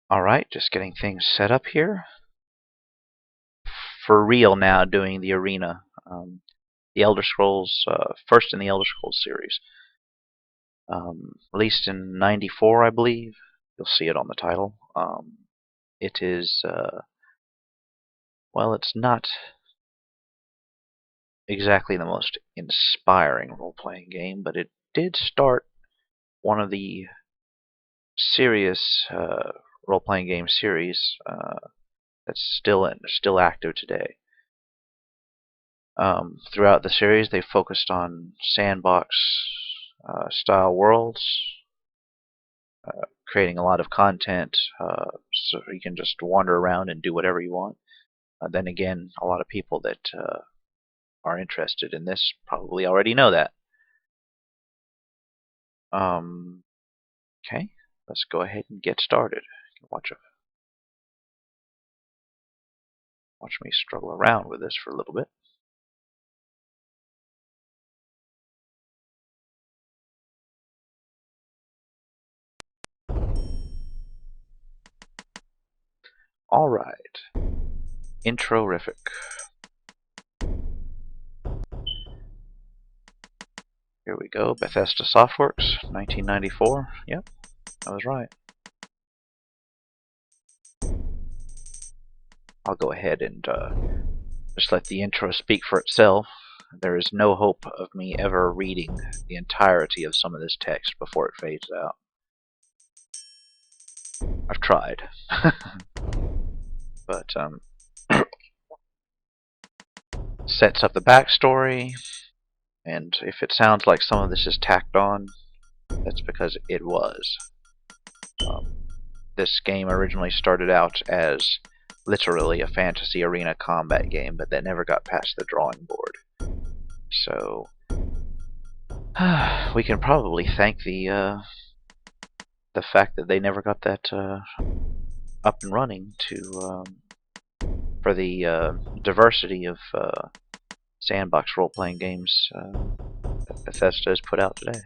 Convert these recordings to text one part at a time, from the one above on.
Alright, just getting things set up here. For real now, doing the arena. The Elder Scrolls, first in the Elder Scrolls series. Released in '94, I believe. You'll see it on the title. It is, well, it's not exactly the most inspiring role-playing game, but it did start one of the serious role-playing game series that's still active today. Throughout the series, they focused on sandbox style worlds, creating a lot of content so you can just wander around and do whatever you want. Then again, a lot of people that are interested in this probably already know that. Okay, let's go ahead and get started. Watch me struggle around with this for a little bit. Alright. Introrific. Here we go. Bethesda Softworks, 1994. Yep, I was right. I'll go ahead and just let the intro speak for itself. There is no hope of me ever reading the entirety of some of this text before it fades out. I've tried. But sets up the backstory, and if it sounds like some of this is tacked on, that's because it was. This game originally started out as literally a fantasy arena combat game, but that never got past the drawing board. So we can probably thank the fact that they never got that up and running for the diversity of sandbox role-playing games that Bethesda has put out today.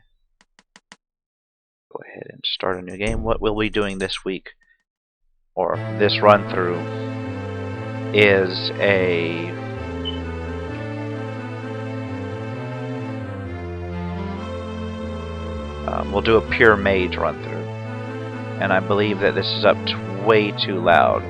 Go ahead and start a new game. What we'll be doing this week, or this run-through, is a we'll do a pure Mage run-through, and I believe that this is up way too loud.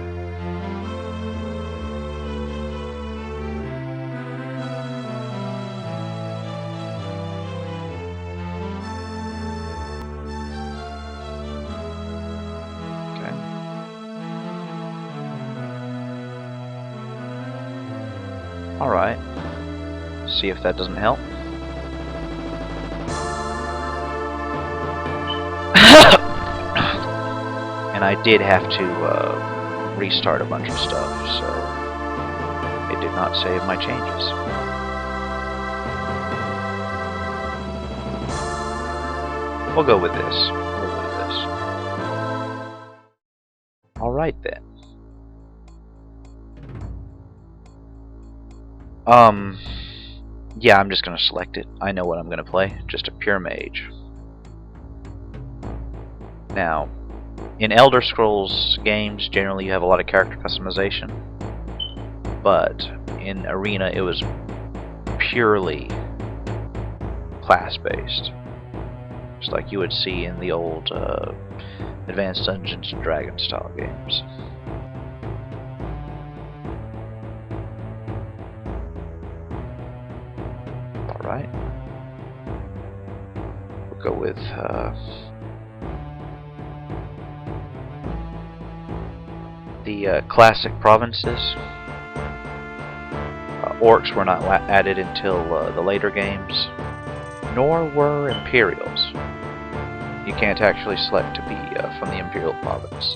Alright, see if that doesn't help. And I did have to restart a bunch of stuff, so it did not save my changes. We'll go with this. Alright then. Yeah, I'm just gonna select it. I know what I'm gonna play. Just a pure Mage. Now, in Elder Scrolls games, generally you have a lot of character customization, but in Arena it was purely class-based, just like you would see in the old Advanced Dungeons and Dragons style games. Alright, we'll go with the classic provinces. Orcs were not added until the later games, nor were Imperials. You can't actually select to be from the Imperial province.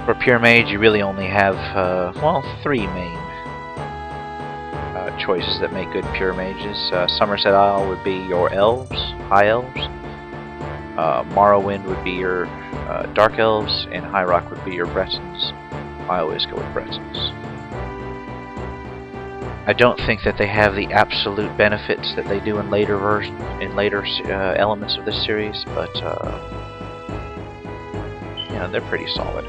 For pure Mage, you really only have, well, 3 main choices that make good pure Mages. Somerset Isle would be your Elves, High Elves. Morrowind would be your Dark Elves, and High Rock would be your Bretons. I always go with Bretons. I don't think that they have the absolute benefits that they do in later elements of this series, but know, they're pretty solid.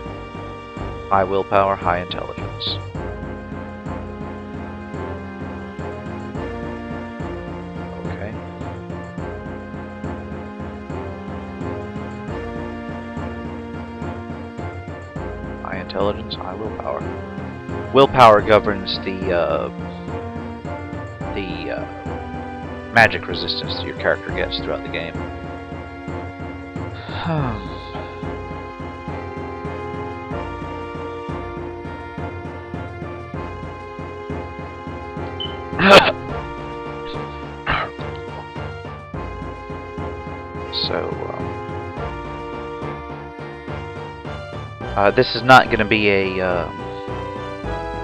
High willpower, high intelligence. Okay. High intelligence, high willpower. Willpower governs the magic resistance that your character gets throughout the game. So, this is not going to be a.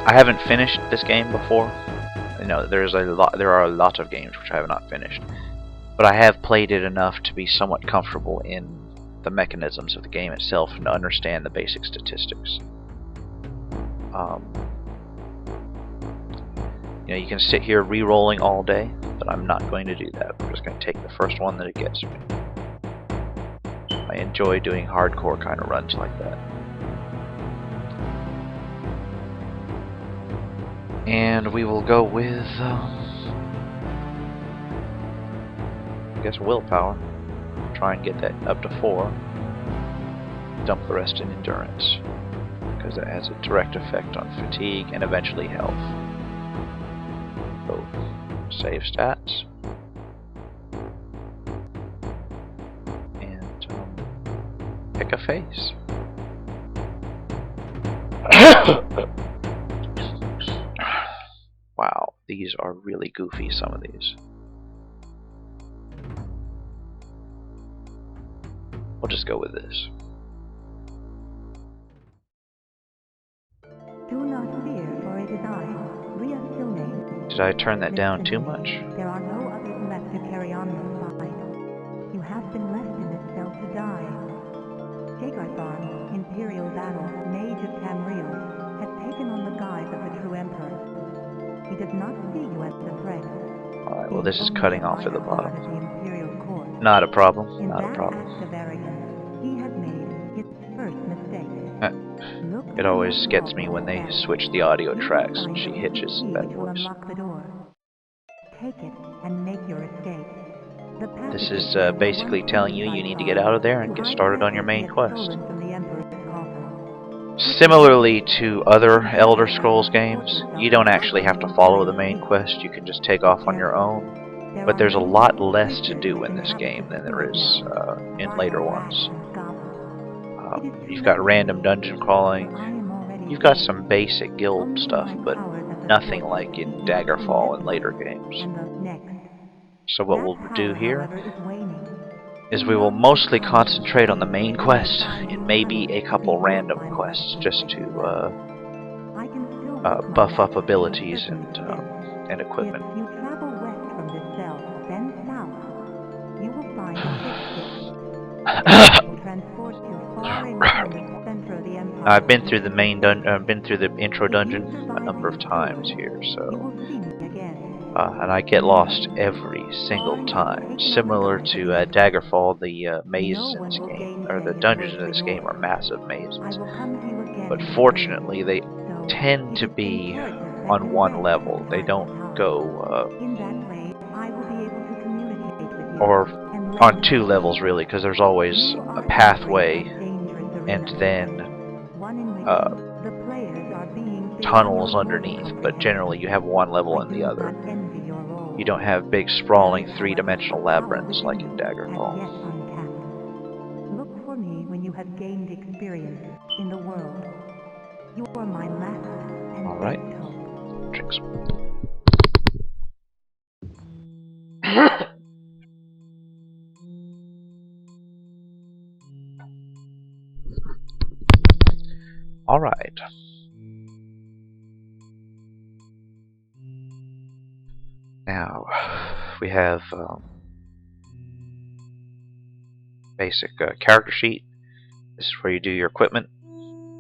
I haven't finished this game before. You know, there are a lot of games which I have not finished, but I have played it enough to be somewhat comfortable in the mechanisms of the game itself and to understand the basic statistics. You know, you can sit here re-rolling all day, but I'm not going to do that. I'm just going to take the first one that it gets me. I enjoy doing hardcore kind of runs like that. And we will go with, I guess, willpower. Try and get that up to 4. Dump the rest in endurance, because it has a direct effect on fatigue and eventually health. So, save stats. And pick a face. Wow, these are really goofy, some of these. We'll just go with this. Do not fear, for it is I, Rhea Silne. Did I turn that down too much? There are no others left to carry on this fight. You have been left in this cell to die. Jagarthar, Imperial Battle, Mage of Tamriel, has taken on the guise of the true Emperor. He does not see you as the threat. Alright, well, this is cutting off at the bottom. Not a problem, not a problem. He has made his first mistake. It always gets me when they switch the audio tracks and she hitches that voice. Take it and make your escape. This is basically telling you you need to get out of there and get started on your main quest. Similarly to other Elder Scrolls games, you don't actually have to follow the main quest, you can just take off on your own. But there's a lot less to do in this game than there is in later ones. You've got random dungeon crawling, you've got some basic guild stuff, but nothing like in Daggerfall and later games. So what we'll do here is we will mostly concentrate on the main quest and maybe a couple random quests just to buff up abilities and equipment. If you travel west from this cell, then south, you will find a ship will transport you far into the center of the Empire. I've been through the main been through the intro dungeon a number of times here, so and I get lost every single time. Similar to Daggerfall, the mazes in this game, or the dungeons in this game, are massive mazes. But fortunately, they tend to be on one level. They don't go, or on 2 levels really, because there's always a pathway and then tunnels underneath. But generally, you have one level and the other. You don't have big sprawling 3-dimensional labyrinths like in Daggerfall. Look for me when you have gained experience in the world. You are my last and Alright. best hope. Drinks. Alright. Now, we have basic character sheet. This is where you do your equipment.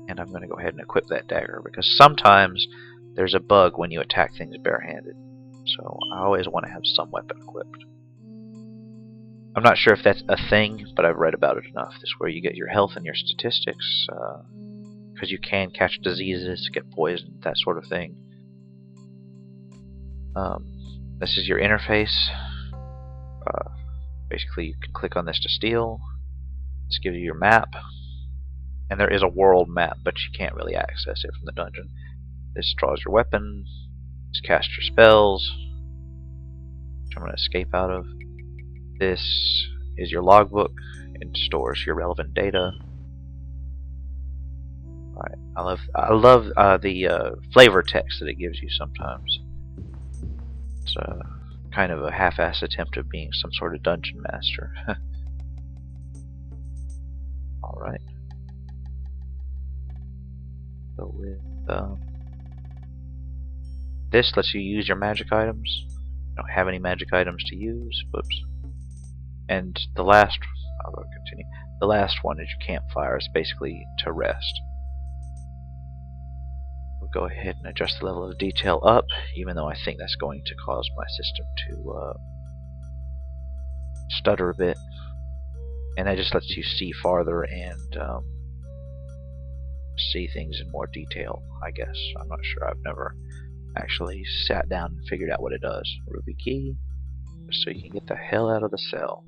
And I'm going to go ahead and equip that dagger, because sometimes there's a bug when you attack things barehanded. So I always want to have some weapon equipped. I'm not sure if that's a thing, but I've read about it enough. This is where you get your health and your statistics, because you can catch diseases, get poisoned, that sort of thing. This is your interface. Basically, you can click on this to steal. This gives you your map. And there is a world map, but you can't really access it from the dungeon. This draws your weapon. This casts your spells, which I'm going to escape out of. This is your logbook. It stores your relevant data. Alright, I love the flavor text that it gives you sometimes. It's kind of a half-assed attempt of being some sort of dungeon master. Alright. So with this lets you use your magic items. You don't have any magic items to use. Whoops. And the last, I'll continue. The last one is your campfire. It's basically to rest. We'll go ahead and adjust the level of detail up, even though I think that's going to cause my system to stutter a bit. And that just lets you see farther and see things in more detail, I guess. I'm not sure. I've never actually sat down and figured out what it does. Ruby key, just so you can get the hell out of the cell.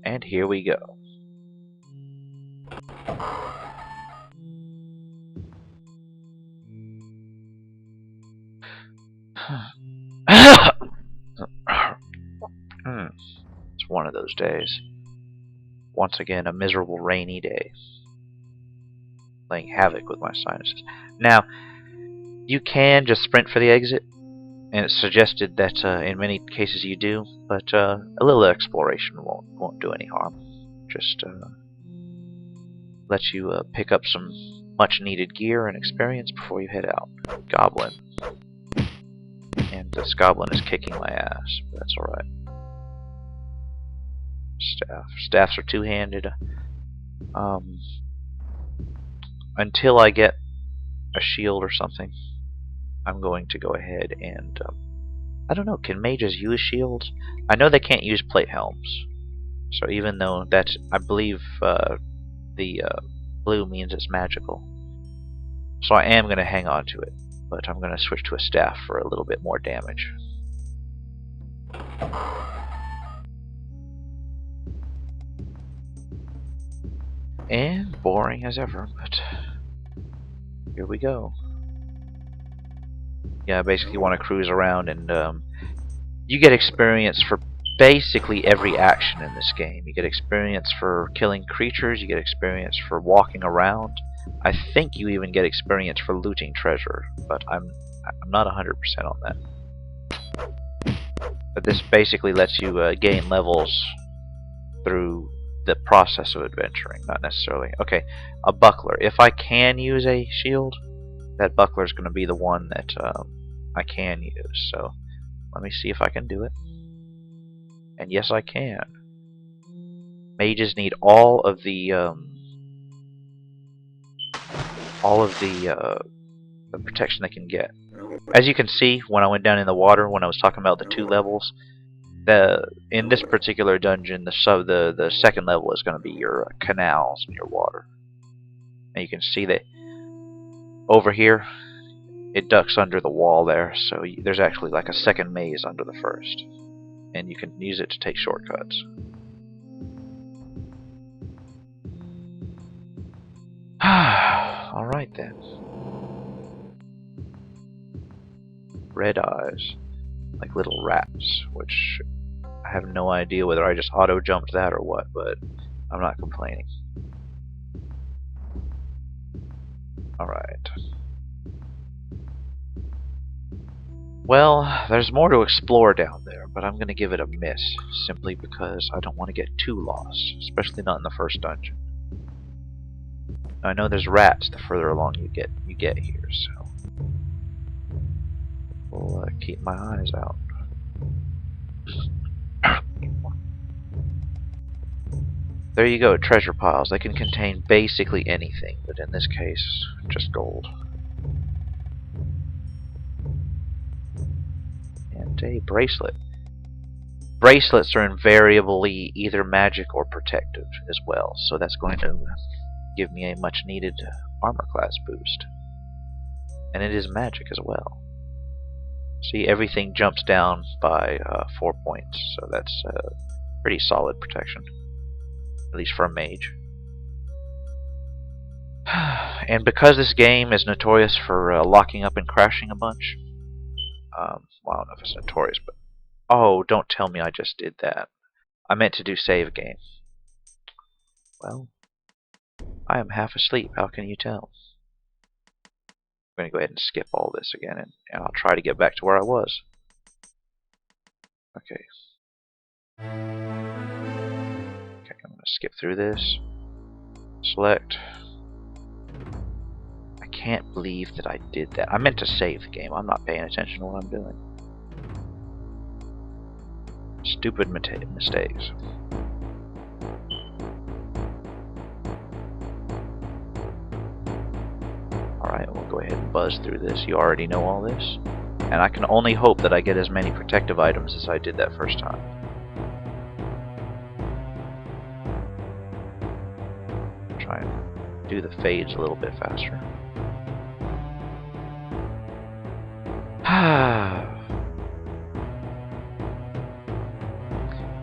And here we go. It's one of those days. Once again, a miserable rainy day. Playing havoc with my sinuses. Now, you can just sprint for the exit, and it's suggested that in many cases you do, but a little exploration won't do any harm. Just let you pick up some much needed gear and experience before you head out. Goblin. And this goblin is kicking my ass, but that's alright. Staff. Staffs are two-handed. Until I get a shield or something, I'm going to go ahead and I don't know, can mages use shields? I know they can't use plate helms, so even though that's, I believe the blue means it's magical, so I am going to hang on to it, but I'm going to switch to a staff for a little bit more damage. And boring as ever, but here we go. Yeah, I basically want to cruise around, and you get experience for basically every action in this game. You get experience for killing creatures, you get experience for walking around. I think you even get experience for looting treasure, but I'm not 100% on that. But this basically lets you gain levels through the process of adventuring, not necessarily. Okay, a buckler. If I can use a shield, that buckler is going to be the one that I can use. So let me see if I can do it. And yes, I can. Mages need all of the protection they can get. As you can see, when I went down in the water, when I was talking about the 2 levels, in this particular dungeon, the second level is going to be your canals and your water. And you can see that over here, it ducks under the wall there, so there's actually like a second maze under the first, and you can use it to take shortcuts. Alright then. Red eyes, like little rats, which I have no idea whether I just auto-jumped that or what, but I'm not complaining. Alright. Well, there's more to explore down there, but I'm going to give it a miss, simply because I don't want to get too lost, especially not in the first dungeon. I know there's rats the further along you get here, so we'll keep my eyes out. There you go, treasure piles. They can contain basically anything, but in this case, just gold. And a bracelet. bracelets are invariably either magic or protective as well, so that's going to give me a much needed armor class boost. And it is magic as well. See, everything jumps down by 4 points, so that's pretty solid protection, at least for a mage. And because this game is notorious for locking up and crashing a bunch, well, I don't know if it's notorious, but oh, don't tell me I just did that. I meant to do save game. Well, I am half asleep. How can you tell? I'm going to go ahead and skip all this again, and I'll try to get back to where I was. Okay. Okay, I'm going to skip through this. Select. I can't believe that I did that. I meant to save the game. I'm not paying attention to what I'm doing. Stupid mistakes. Alright, we'll go ahead and buzz through this. You already know all this. And I can only hope that I get as many protective items as I did that first time. Try and do the fades a little bit faster.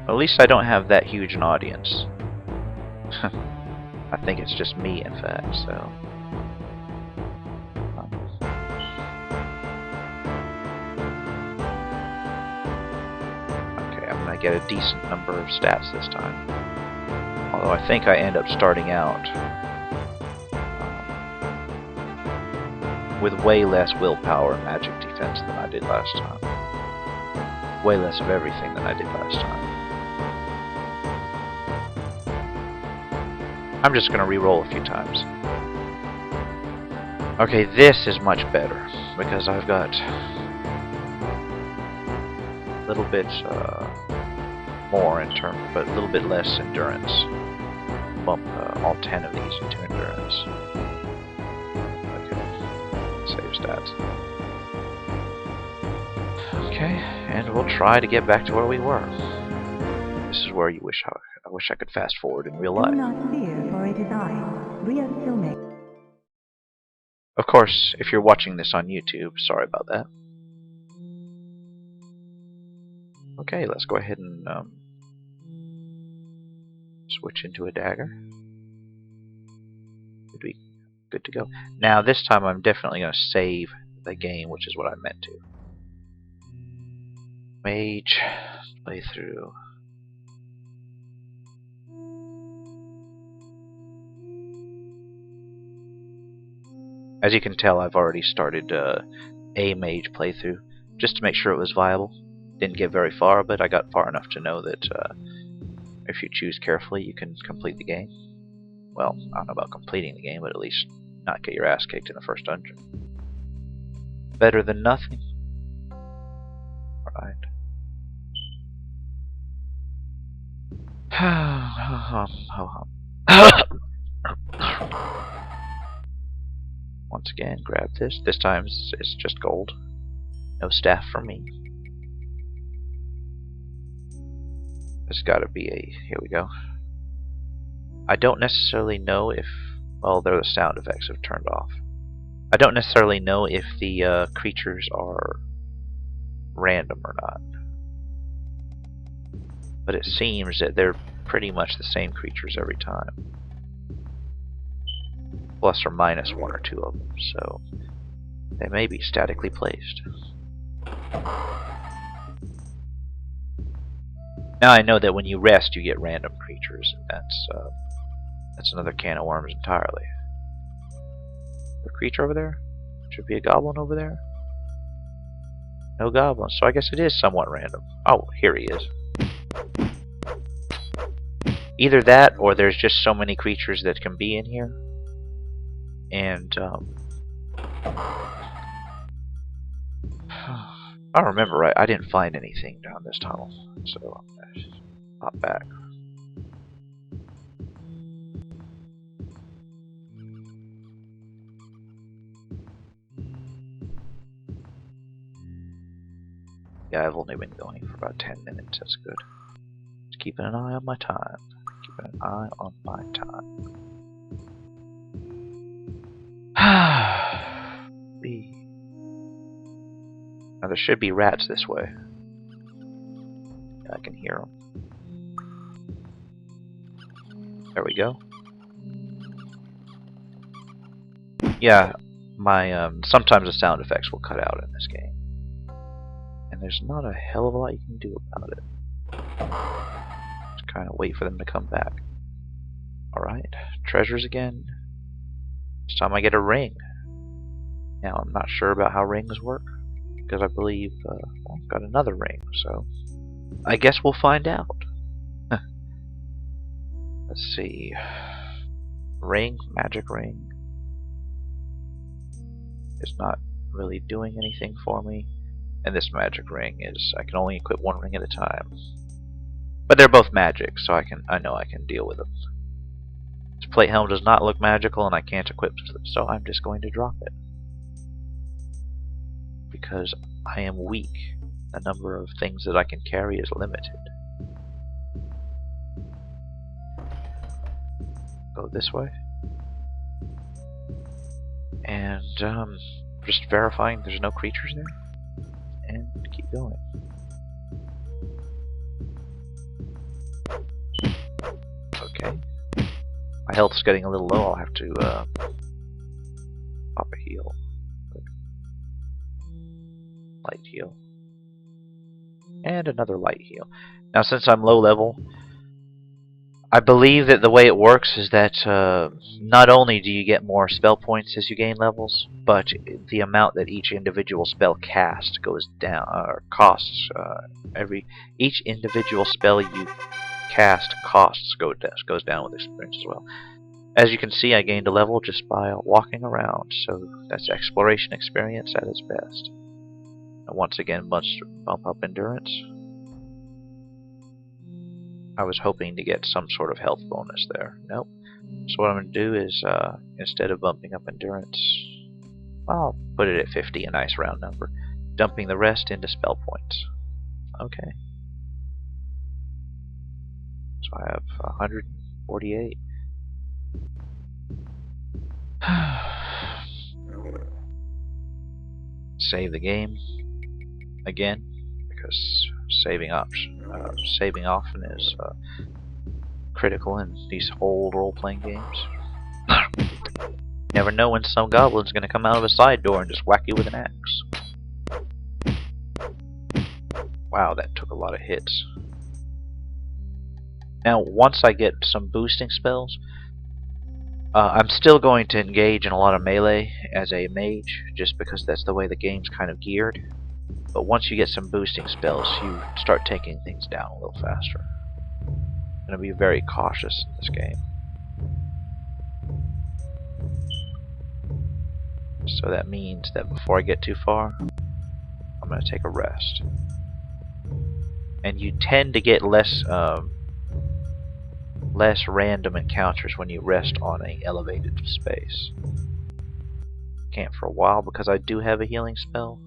At least I don't have that huge an audience. I think it's just me, in fact, so... Okay, I'm gonna get a decent number of stats this time. Although I think I end up starting out with way less willpower and magic defense than I did last time. Way less of everything than I did last time. I'm just going to re-roll a few times. Okay, this is much better, because I've got a little bit more in terms, but a little bit less endurance. Bump all 10 of these into endurance. Okay, save stats. Okay, and we'll try to get back to where we were. This is where you I wish I could fast forward in real life. Do not fear, for it is I, Ria Silme. Of course, if you're watching this on YouTube, sorry about that. Okay, let's go ahead and switch into a dagger. Should be good to go. Now, this time I'm definitely going to save the game, which is what I meant to. Mage, playthrough. As you can tell, I've already started a Mage playthrough, just to make sure it was viable. Didn't get very far, but I got far enough to know that if you choose carefully, you can complete the game. Well, I don't know about completing the game, but at least not get your ass kicked in the first dungeon. Better than nothing. Alright. Once again, grab this. This time it's just gold. No staff for me. There's gotta be a... Here we go. I don't necessarily know if... Well, the sound effects have turned off. I don't necessarily know if the creatures are random or not. But it seems that they're pretty much the same creatures every time. Plus or minus one or two of them, so they may be statically placed. Now I know that when you rest, you get random creatures, and that's another can of worms entirely. The creature over there? Should be a goblin over there? No goblins, so I guess it is somewhat random. Oh, here he is. Either that, or there's just so many creatures that can be in here. And, I don't remember right. I didn't find anything down this tunnel, so I'm gonna hop back. Yeah, I've only been going for about 10 minutes. That's good. Just keeping an eye on my time. Keeping an eye on my time. B. Now there should be rats this way. I can hear them. There we go. Yeah, my sometimes the sound effects will cut out in this game, and there's not a hell of a lot you can do about it. Just kind of wait for them to come back. All right, treasures again. This time I get a ring. Now I'm not sure about how rings work because I believe I've got another ring, so I guess we'll find out. Let's see. Ring, magic ring. Is not really doing anything for me. And this magic ring is, I can only equip one ring at a time. But they're both magic, so I know I can deal with them. This plate helm does not look magical and I can't equip it, so I'm just going to drop it. Because I am weak. The number of things that I can carry is limited. Go this way. And just verifying there's no creatures there. And keep going. Okay. My health's getting a little low. I'll have to pop a heal. Light heal. And another light heal. Now since I'm low level, I believe that the way it works is that not only do you get more spell points as you gain levels, but the amount that each individual spell cast goes down, or costs. Each individual spell you cast costs goes down with experience as well. As you can see, I gained a level just by walking around, so that's exploration experience at its best. And once again, must bump up endurance. I was hoping to get some sort of health bonus there. Nope. So what I'm going to do is, instead of bumping up endurance, I'll put it at 50, a nice round number, dumping the rest into spell points. Okay. So I have 148. Save the game again, because saving often is critical in these old role-playing games. Never know when some goblin's gonna come out of a side door and just whack you with an axe. Wow, that took a lot of hits. Now, once I get some boosting spells, I'm still going to engage in a lot of melee as a mage, just because that's the way the game's kind of geared. But once you get some boosting spells, you start taking things down a little faster. I'm going to be very cautious in this game. So that means that before I get too far, I'm going to take a rest. And you tend to get less random encounters when you rest on an elevated space. Can't for a while because I do have a healing spell.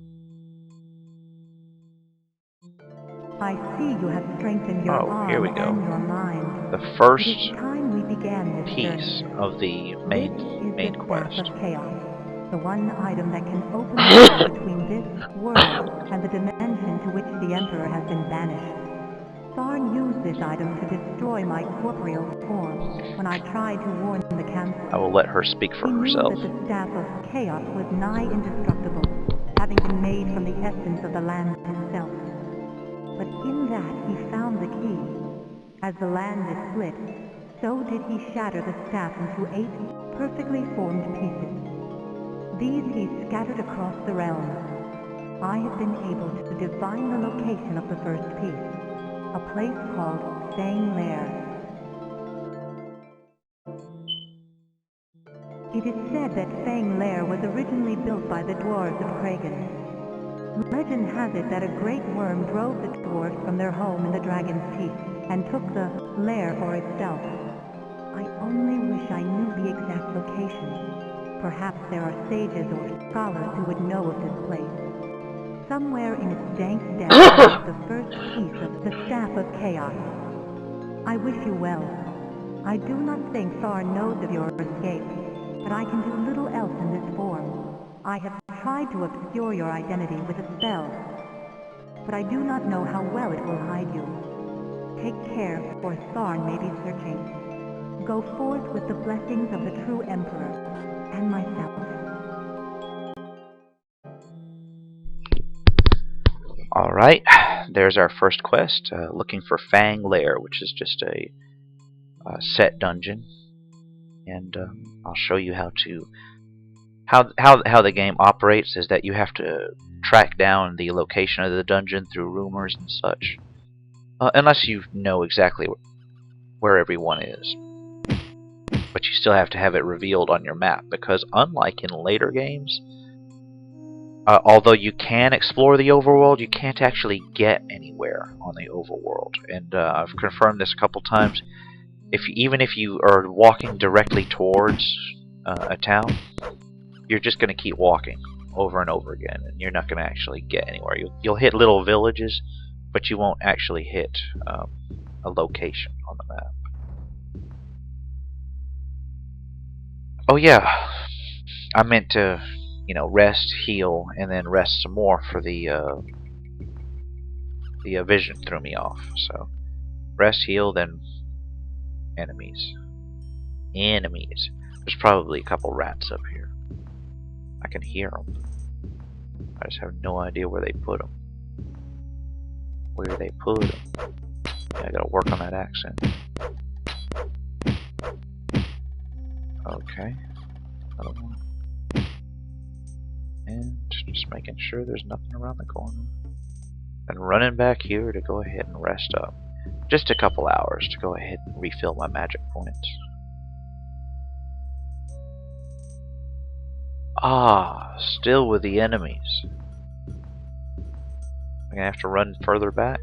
I see you have strengthened your arm here we and go. your mind. The first It is time we began this piece journey. of the main This quest. is the Staff of Chaos, the one item that can open the door between this world and the dimension to which the Emperor has been banished. Tharn used this item to destroy my corporeal form when I tried to warn the council. I will let her speak for herself. He knew that the Staff of Chaos was nigh indestructible, having been made from the essence of the land itself. But in that he found the key. As the land is split, so did he shatter the staff into 8 perfectly formed pieces. These he scattered across the realm. I have been able to divine the location of the first piece, a place called Fang Lair. It is said that Fang Lair was originally built by the dwarves of Kragan. Legend has it that a great worm drove the dwarves from their home in the Dragon's Teeth and took the lair for itself. I only wish I knew the exact location. Perhaps there are sages or scholars who would know of this place. somewhere in its dank depths lies the first piece of the Staff of Chaos. I wish you well. I do not think Thorn knows of your escape, but I can do little else in this form. I have tried to obscure your identity with a spell, but I do not know how well it will hide you. Take care, for Thorn may be searching. Go forth with the blessings of the true Emperor, and myself. Alright, there's our first quest, looking for Fang Lair, which is just a set dungeon. And I'll show you how the game operates is that you have to track down the location of the dungeon through rumors and such, unless you know exactly where everyone is. But you still have to have it revealed on your map, because unlike in later games, although you can explore the overworld, you can't actually get anywhere on the overworld. And I've confirmed this a couple times. Even if you are walking directly towards a town, you're just going to keep walking over and over again, and you're not going to actually get anywhere. You'll hit little villages, but you won't actually hit a location on the map. Oh yeah, I meant to, rest, heal, and then rest some more for the vision threw me off. So rest, heal, then enemies. There's probably a couple rats up here. I can hear them. I just have no idea where they put them. Where they put them. Yeah, I gotta work on that accent. Okay. Another one. And just making sure there's nothing around the corner. And running back here to go ahead and rest up. Just a couple hours to go ahead and refill my magic points. Ah, still with the enemies. I'm gonna have to run further back.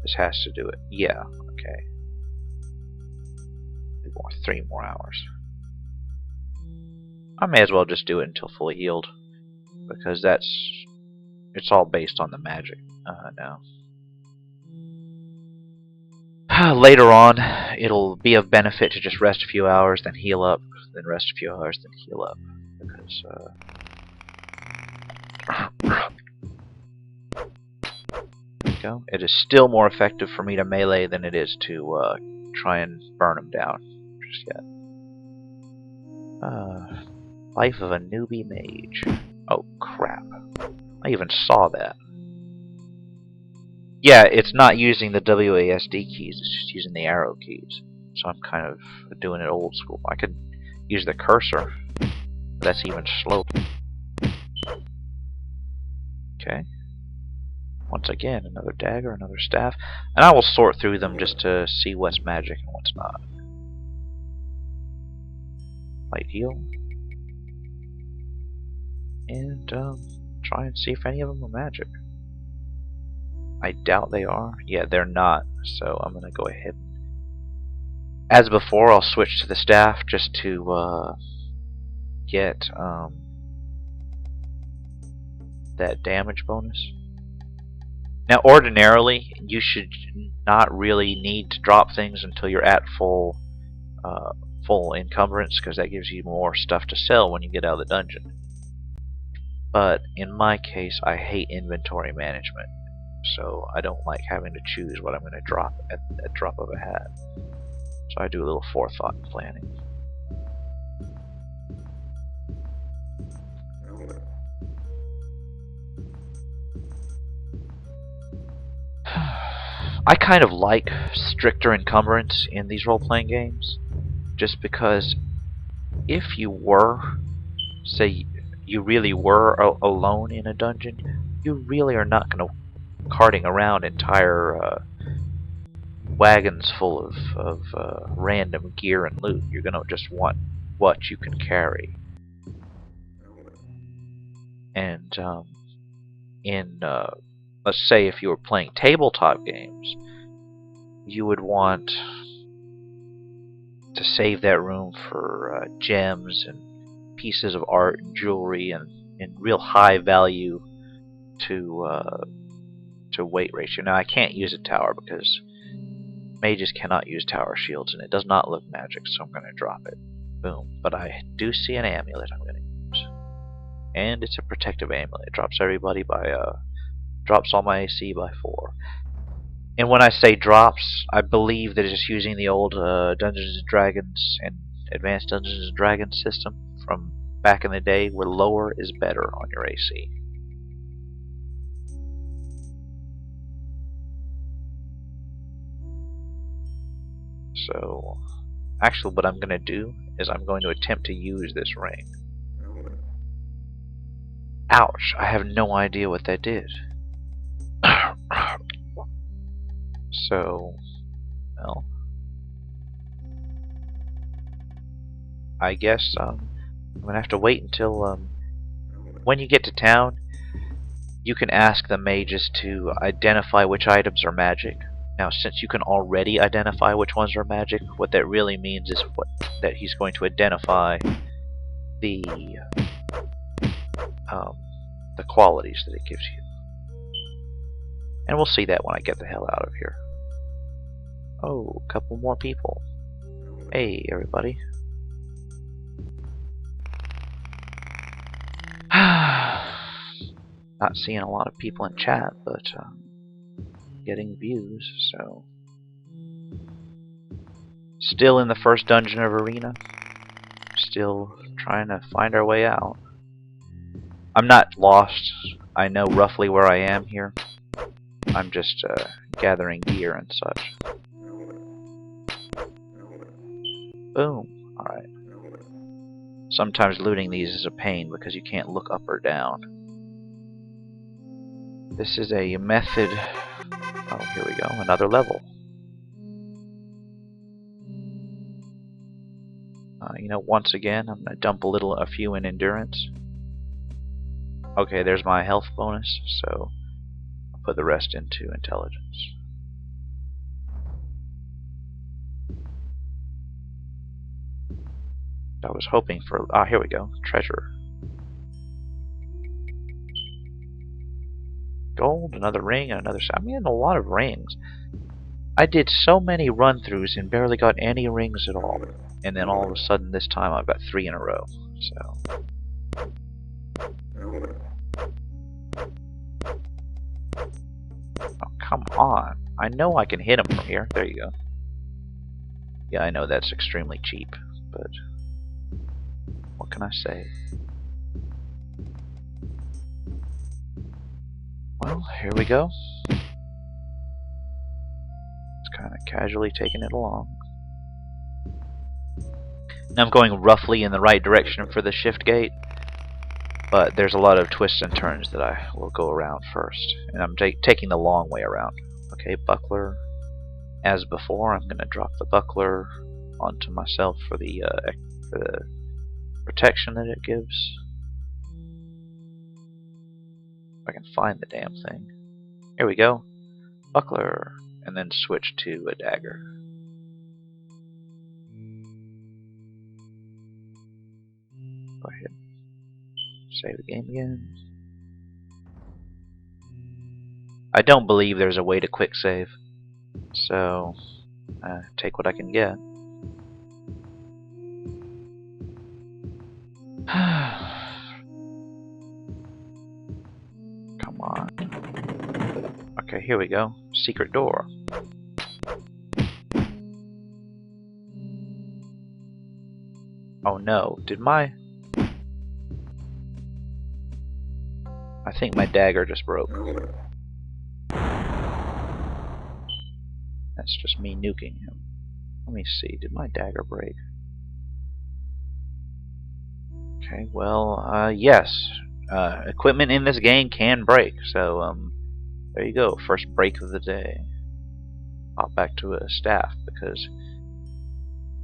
This has to do it. Yeah, okay. 3 more hours. I may as well just do it until fully healed, because it's all based on the magic now. Later on, it'll be of benefit to just rest a few hours, then heal up, then rest a few hours, then heal up. Because, there we go. It is still more effective for me to melee than it is to try and burn them down just yet. Life of a newbie mage. Oh, crap. I even saw that. Yeah, it's not using the WASD keys, it's just using the arrow keys. So I'm kind of doing it old school. I could use the cursor, but that's even slow. Okay. Once again, another dagger, another staff. And I will sort through them just to see what's magic and what's not. Light heal. And try and see if any of them are magic. I doubt they are. Yeah, they're not. So I'm gonna go ahead. As before, I'll switch to the staff just to get that damage bonus. Now, ordinarily, you should not really need to drop things until you're at full encumbrance, because that gives you more stuff to sell when you get out of the dungeon. But in my case, I hate inventory management. So I don't like having to choose what I'm going to drop at the drop of a hat. So I do a little forethought and planning. I kind of like stricter encumbrance in these role-playing games, just because if you were, say, you really were alone in a dungeon, you really are not going to carting around entire wagons full of random gear and loot. You're gonna just want what you can carry. And let's say if you were playing tabletop games, you would want to save that room for gems and pieces of art and jewelry and real high value to weight ratio. Now I can't use a tower because mages cannot use tower shields and it does not look magic, so I'm going to drop it. Boom. But I do see an amulet I'm going to use. And it's a protective amulet. It drops everybody by drops all my AC by 4. And when I say drops, I believe that it's using the old Dungeons and Dragons and Advanced Dungeons and Dragons system from back in the day, where lower is better on your AC. So, actually what I'm going to do is I'm going to attempt to use this ring. Ouch, I have no idea what that did. So, well, I guess I'm going to have to wait until when you get to town, you can ask the mages to identify which items are magic. Now, since you can already identify which ones are magic, what that really means is that he's going to identify the qualities that it gives you. And we'll see that when I get the hell out of here. Oh, a couple more people. Hey, everybody. Not seeing a lot of people in chat, but getting views, so. Still in the first dungeon of Arena. Still trying to find our way out. I'm not lost. I know roughly where I am here. I'm just gathering gear and such. Boom. Alright. Sometimes looting these is a pain because you can't look up or down. This is a method. Oh, here we go. Another level. You know, once again, I'm going to dump a few in endurance. Okay, there's my health bonus, so I'll put the rest into intelligence. I was hoping for... Ah, here we go. Treasure. Gold, another ring, and another... I'm getting a lot of rings. I did so many run-throughs and barely got any rings at all. And then all of a sudden this time I've got 3 in a row. So... Oh, come on. I know I can hit him from here. There you go. Yeah, I know that's extremely cheap, but... what can I say? Well, here we go. It's kind of casually taking it along. Now I'm going roughly in the right direction for the shift gate, but there's a lot of twists and turns that I will go around first, and I'm taking the long way around. Okay, buckler. As before, I'm going to drop the buckler onto myself for the protection that it gives. If I can find the damn thing. Here we go. Buckler. And then switch to a dagger. Go ahead. Save the game again. I don't believe there's a way to quick save. So, take what I can get. Come on. Okay, here we go. Secret door. Oh no, I think my dagger just broke. That's just me nuking him. Let me see, did my dagger break? Okay, well, yes. Equipment in this game can break, so, there you go, first break of the day. Hop back to a staff, because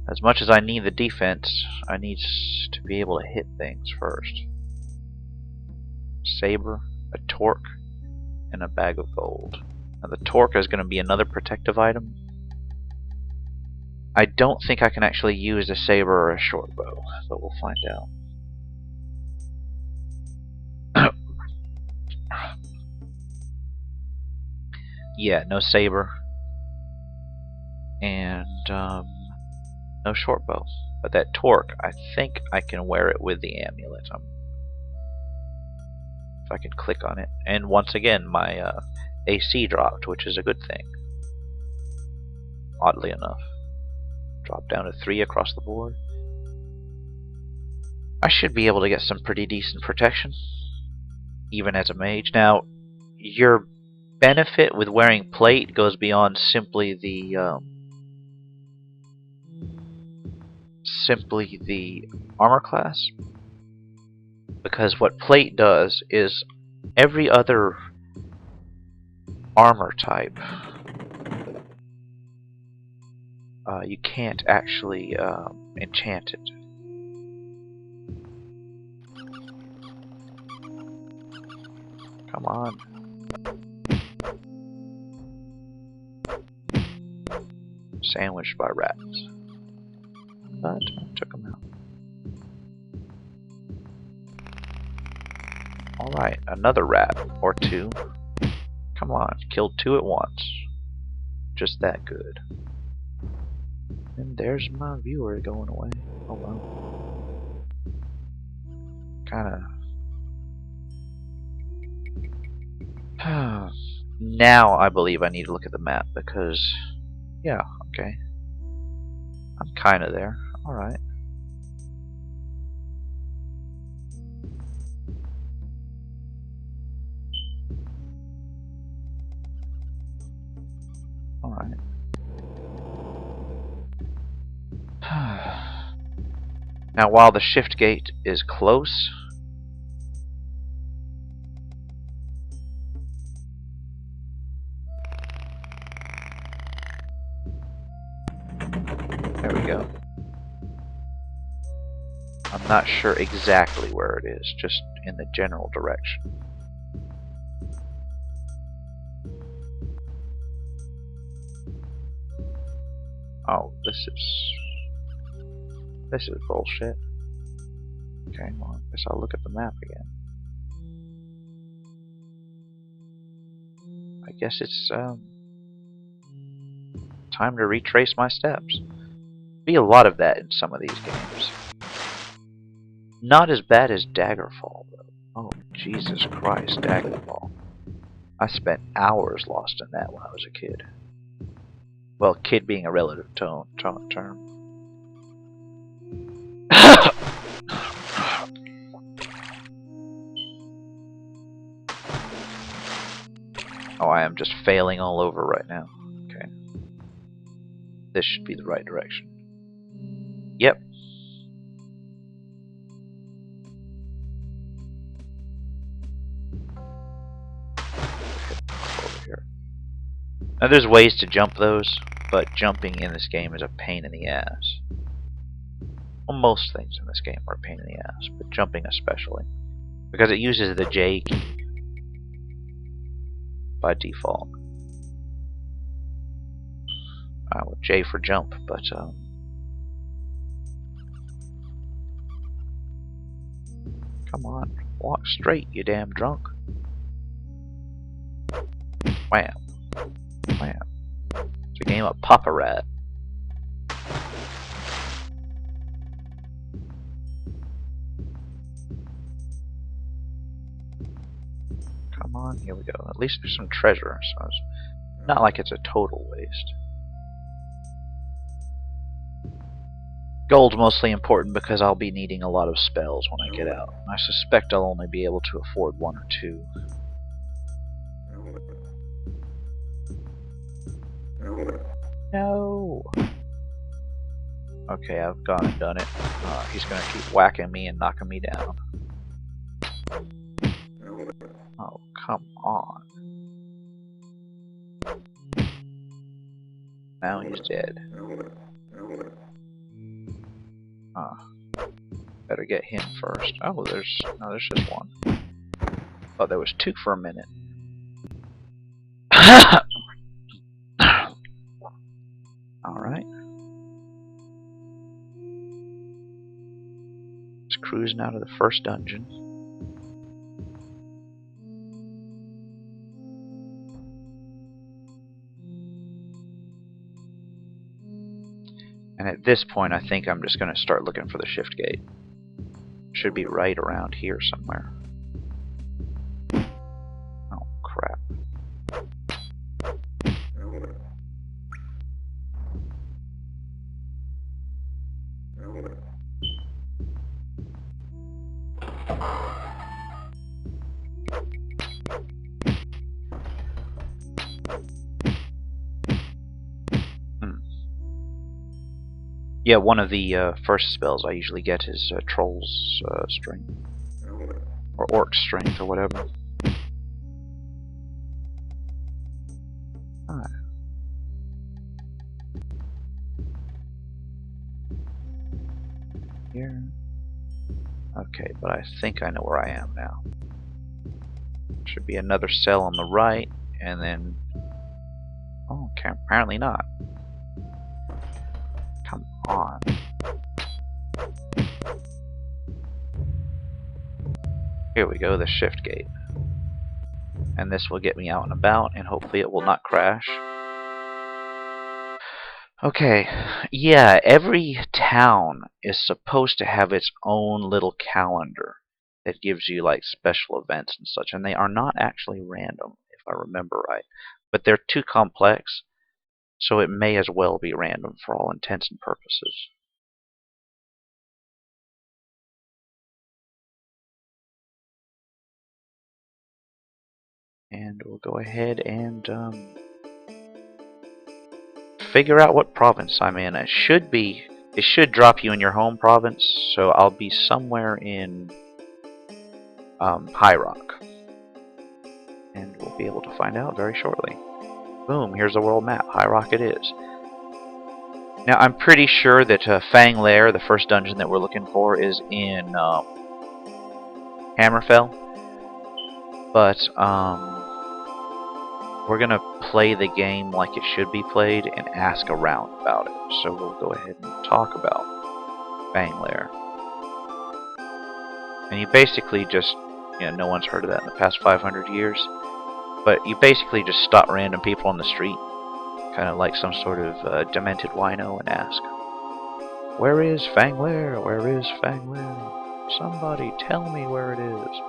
as much as I need the defense, I need to be able to hit things first. Saber, a torque, and a bag of gold. Now the torque is going to be another protective item. I don't think I can actually use a saber or a short bow, but we'll find out. Yeah, no saber. And no short bow. But that torque, I think I can wear it with the amulet. If I can click on it. And once again, my AC dropped, which is a good thing. Oddly enough. Dropped down to 3 across the board. I should be able to get some pretty decent protection, even as a mage. Now, your benefit with wearing plate goes beyond simply the armor class, because what plate does is every other armor type you can't actually enchant it. Come on. Sandwiched by rats. But I took them out. Alright, another rat or 2. Come on, killed 2 at once. Just that good. And there's my viewer going away. Oh well. Kinda. Now I believe I need to look at the map because, yeah, okay. I'm kinda there. Alright. Alright. Now while the shift gate is close, there we go. I'm not sure exactly where it is, just in the general direction. Oh, this is bullshit. Okay, well, I guess I'll look at the map again. I guess it's time to retrace my steps. Be a lot of that in some of these games. Not as bad as Daggerfall, though. Oh, Jesus Christ, Daggerfall. I spent hours lost in that when I was a kid. Well, kid being a relative term. Oh, I am just failing all over right now. Okay. This should be the right direction. Yep. Over here. Now there's ways to jump those, but jumping in this game is a pain in the ass. Well, most things in this game are a pain in the ass, but jumping especially. Because it uses the J key by default. With J for jump, but come on, walk straight, you damn drunk. Wham. Wham. It's a game of Papa Rat. Come on, here we go. At least there's some treasure, so it's not like it's a total waste. Gold's mostly important because I'll be needing a lot of spells when I get out. I suspect I'll only be able to afford 1 or 2. No! Okay, I've gone and done it. He's gonna keep whacking me and knocking me down. Oh, come on. Now he's dead. Better get him first. Oh, there's just 1. Oh, there was 2 for a minute. Alright. Just cruising out of the first dungeon. And at this point, I think I'm just going to start looking for the shift gate. Should be right around here somewhere. Oh, crap. Yeah, one of the first spells I usually get is Troll's Strength. Or Orc's Strength, or whatever. Alright. Here. Okay, but I think I know where I am now. Should be another cell on the right, and then... Oh, okay, apparently not. Come on. Here we go, the shift gate. And this will get me out and about, and hopefully it will not crash. Okay, yeah, every town is supposed to have its own little calendar that gives you like special events and such, and they are not actually random, if I remember right. But they're too complex, so it may as well be random for all intents and purposes. And we'll go ahead and figure out what province I'm in. It should drop you in your home province, so I'll be somewhere in High Rock. And we'll be able to find out very shortly. Boom, here's the world map. High Rock it is. Now, I'm pretty sure that Fang Lair, the first dungeon that we're looking for, is in Hammerfell. But we're going to play the game like it should be played and ask around about it. So we'll go ahead and talk about Fang Lair. And you basically just, no one's heard of that in the past 500 years. But you basically just stop random people on the street, kind of like some sort of demented wino, and ask, "Where is Fang Lair? Where is Fang Lair? Somebody tell me where it is."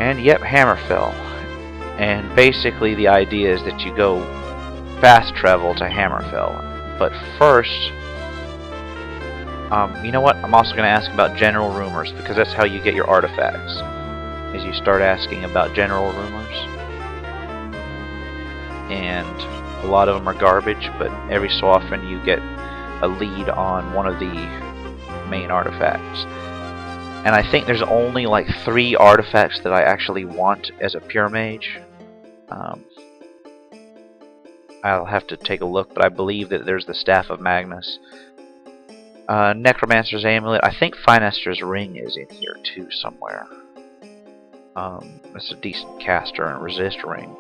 And yep, Hammerfell. And basically the idea is that you go fast travel to Hammerfell. But first, you know what? I'm also going to ask about general rumors, because that's how you get your artifacts. Is you start asking about general rumors. And a lot of them are garbage, but every so often you get a lead on one of the main artifacts. And I think there's only like 3 artifacts that I actually want as a pure mage. I'll have to take a look, but I believe that there's the Staff of Magnus. Necromancer's Amulet. I think Finester's Ring is in here too somewhere. It's a decent caster and resist ring.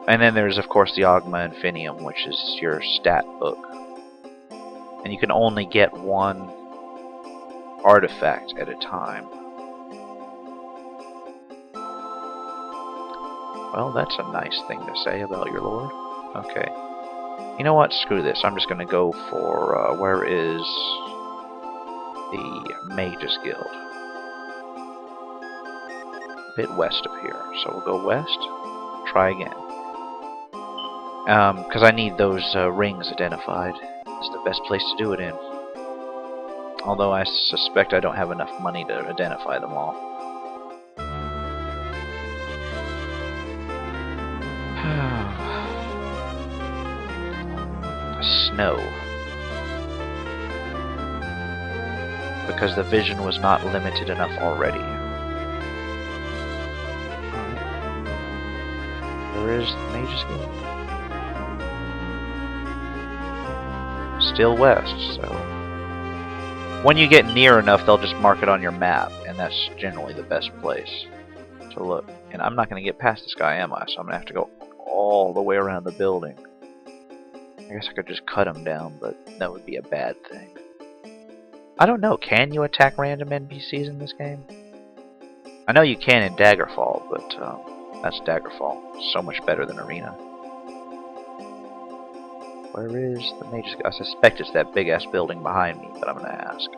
And then there's of course the Ogma Infinium, which is your stat book. And you can only get 1 artifact at a time. Well, that's a nice thing to say about your lord. Okay. You know what? Screw this. I'm just going to go for, where is the Mage's Guild? A bit west of here. So we'll go west. Try again. Because I need those rings identified. It's the best place to do it in. Although I suspect I don't have enough money to identify them all. Snow. Because the vision was not limited enough already. Alright. Where is the Mage's Guild? Still west, so... When you get near enough, they'll just mark it on your map, and that's generally the best place to look. And I'm not going to get past this guy, am I? So I'm going to have to go all the way around the building. I guess I could just cut him down, but that would be a bad thing. I don't know, can you attack random NPCs in this game? I know you can in Daggerfall, but that's Daggerfall. So much better than Arena. Where is the Mage? I suspect it's that big ass building behind me, but I'm gonna ask.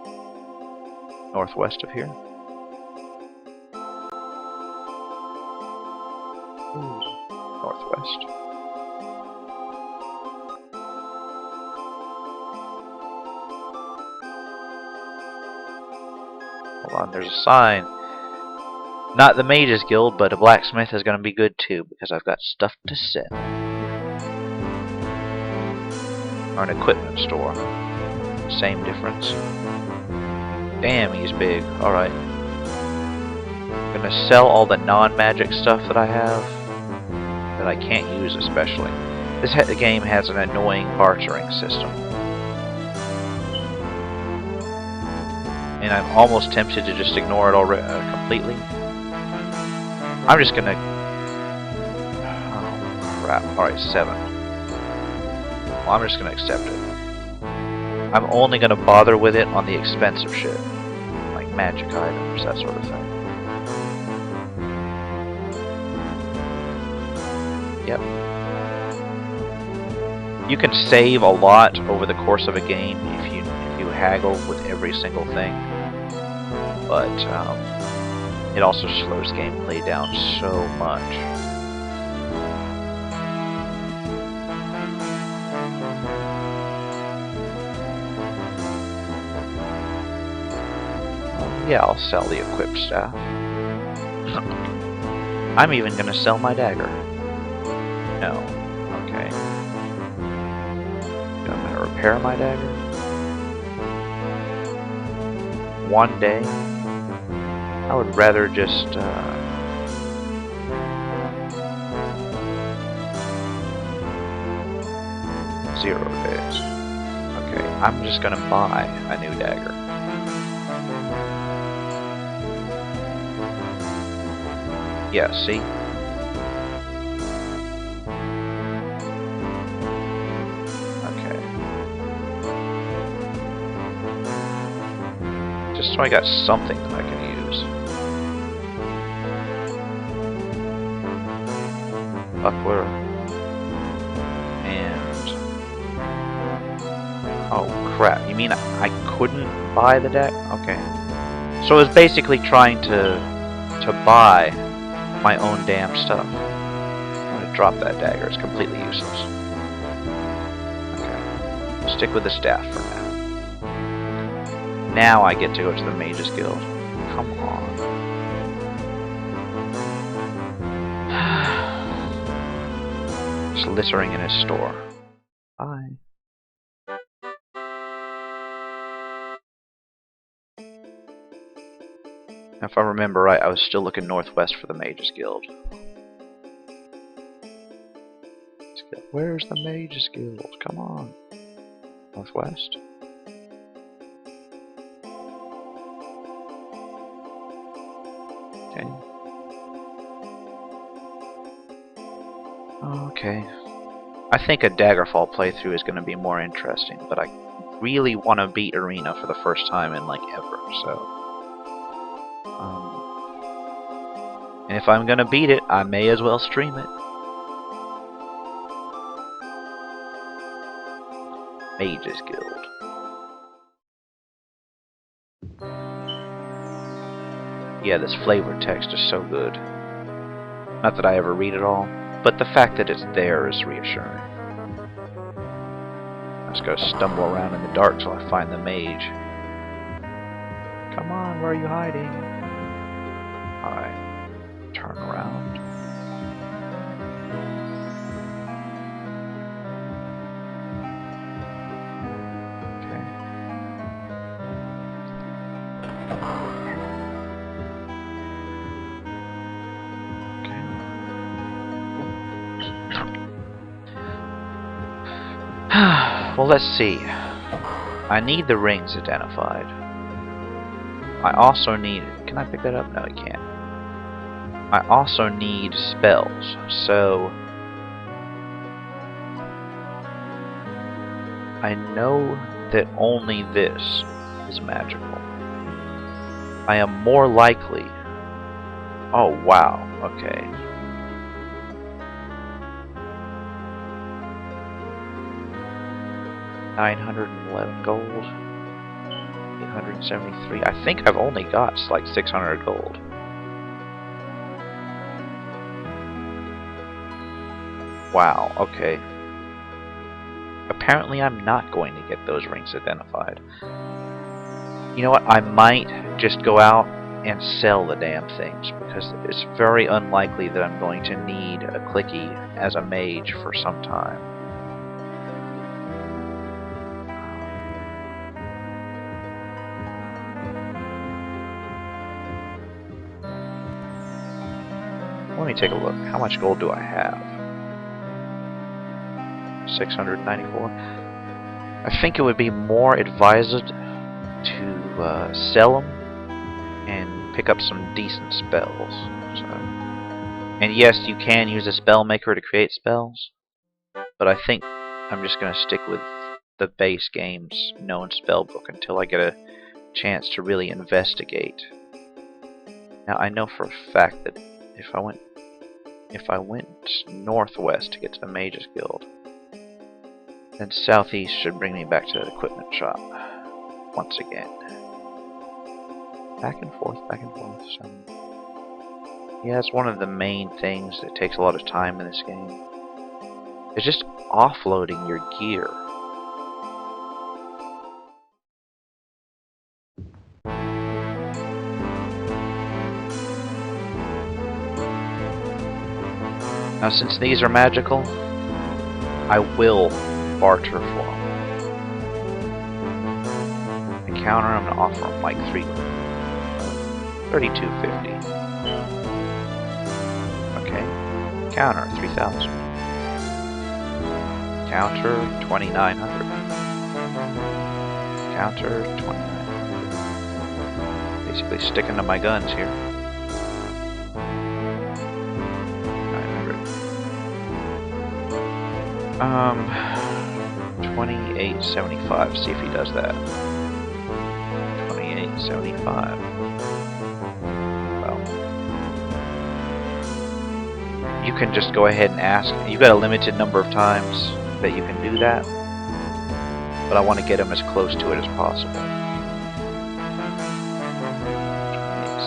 Northwest of here? Ooh, northwest. Hold on, there's a sign. Not the Mages Guild, but a blacksmith is gonna be good too, because I've got stuff to sell. Or an equipment store. Same difference. Damn, he's big. Alright. I'm gonna sell all the non-magic stuff that I have that I can't use especially. This game has an annoying bartering system. And I'm almost tempted to just ignore it already completely. I'm just gonna... Oh, crap. Alright, 7. Well, I'm just gonna accept it. I'm only gonna bother with it on the expensive shit. Like magic items, that sort of thing. Yep. You can save a lot over the course of a game if you haggle with every single thing. But it also slows gameplay down so much. Yeah, I'll sell the equipped staff. I'm even gonna sell my dagger. No. Okay. I'm gonna repair my dagger. One day. I would rather just 0 days. Okay, I'm just gonna buy a new dagger. Yeah, see? Okay. Just so I got something that I can use. Buckler. And... oh, crap. You mean I couldn't buy the deck? Okay. So it was basically trying to buy my own damn stuff. I'm gonna drop that dagger. It's completely useless. Okay. Stick with the staff for now. Now I get to go to the Mages Guild. Come on. Just littering in his store. Bye. If I remember right, I was still looking northwest for the Mages Guild. Where's the Mages Guild? Come on. Northwest? Okay. Okay. I think a Daggerfall playthrough is going to be more interesting, but I really want to beat Arena for the first time in like ever, so... and if I'm gonna beat it, I may as well stream it. Mages Guild. Yeah, this flavored text is so good. Not that I ever read it all, but the fact that it's there is reassuring. I just gotta stumble around in the dark till I find the mage. Come on, where are you hiding? Alright. Turn around. Okay. Well, let's see. I need the rings identified. I also need... can I pick that up? No, I can't. I also need spells, so... I know that only this is magical. I am more likely... oh, wow. Okay. 911 gold. 873. I think I've only got like 600 gold. Wow, okay. Apparently I'm not going to get those rings identified. You know what? I might just go out and sell the damn things, because it's very unlikely that I'm going to need a clicky as a mage for some time. Let me take a look. How much gold do I have? 694. I think it would be more advised to sell them and pick up some decent spells. So, and yes, you can use a spell maker to create spells, but I think I'm just going to stick with the base game's known spellbook until I get a chance to really investigate. Now I know for a fact that if I went northwest to get to the Mage's Guild, then southeast should bring me back to the equipment shop once again. Back and forth, back and forth. So, yeah, it's one of the main things that takes a lot of time in this game. It's just offloading your gear. Now, since these are magical, I will barter for them. The counter, I'm going to offer them like 3250. Okay. Counter, 3000. Counter, 2900. Counter, 2900. Basically sticking to my guns here. 2875. See if he does that. 2875. Well, you can just go ahead and ask. You've got a limited number of times that you can do that, but I want to get him as close to it as possible.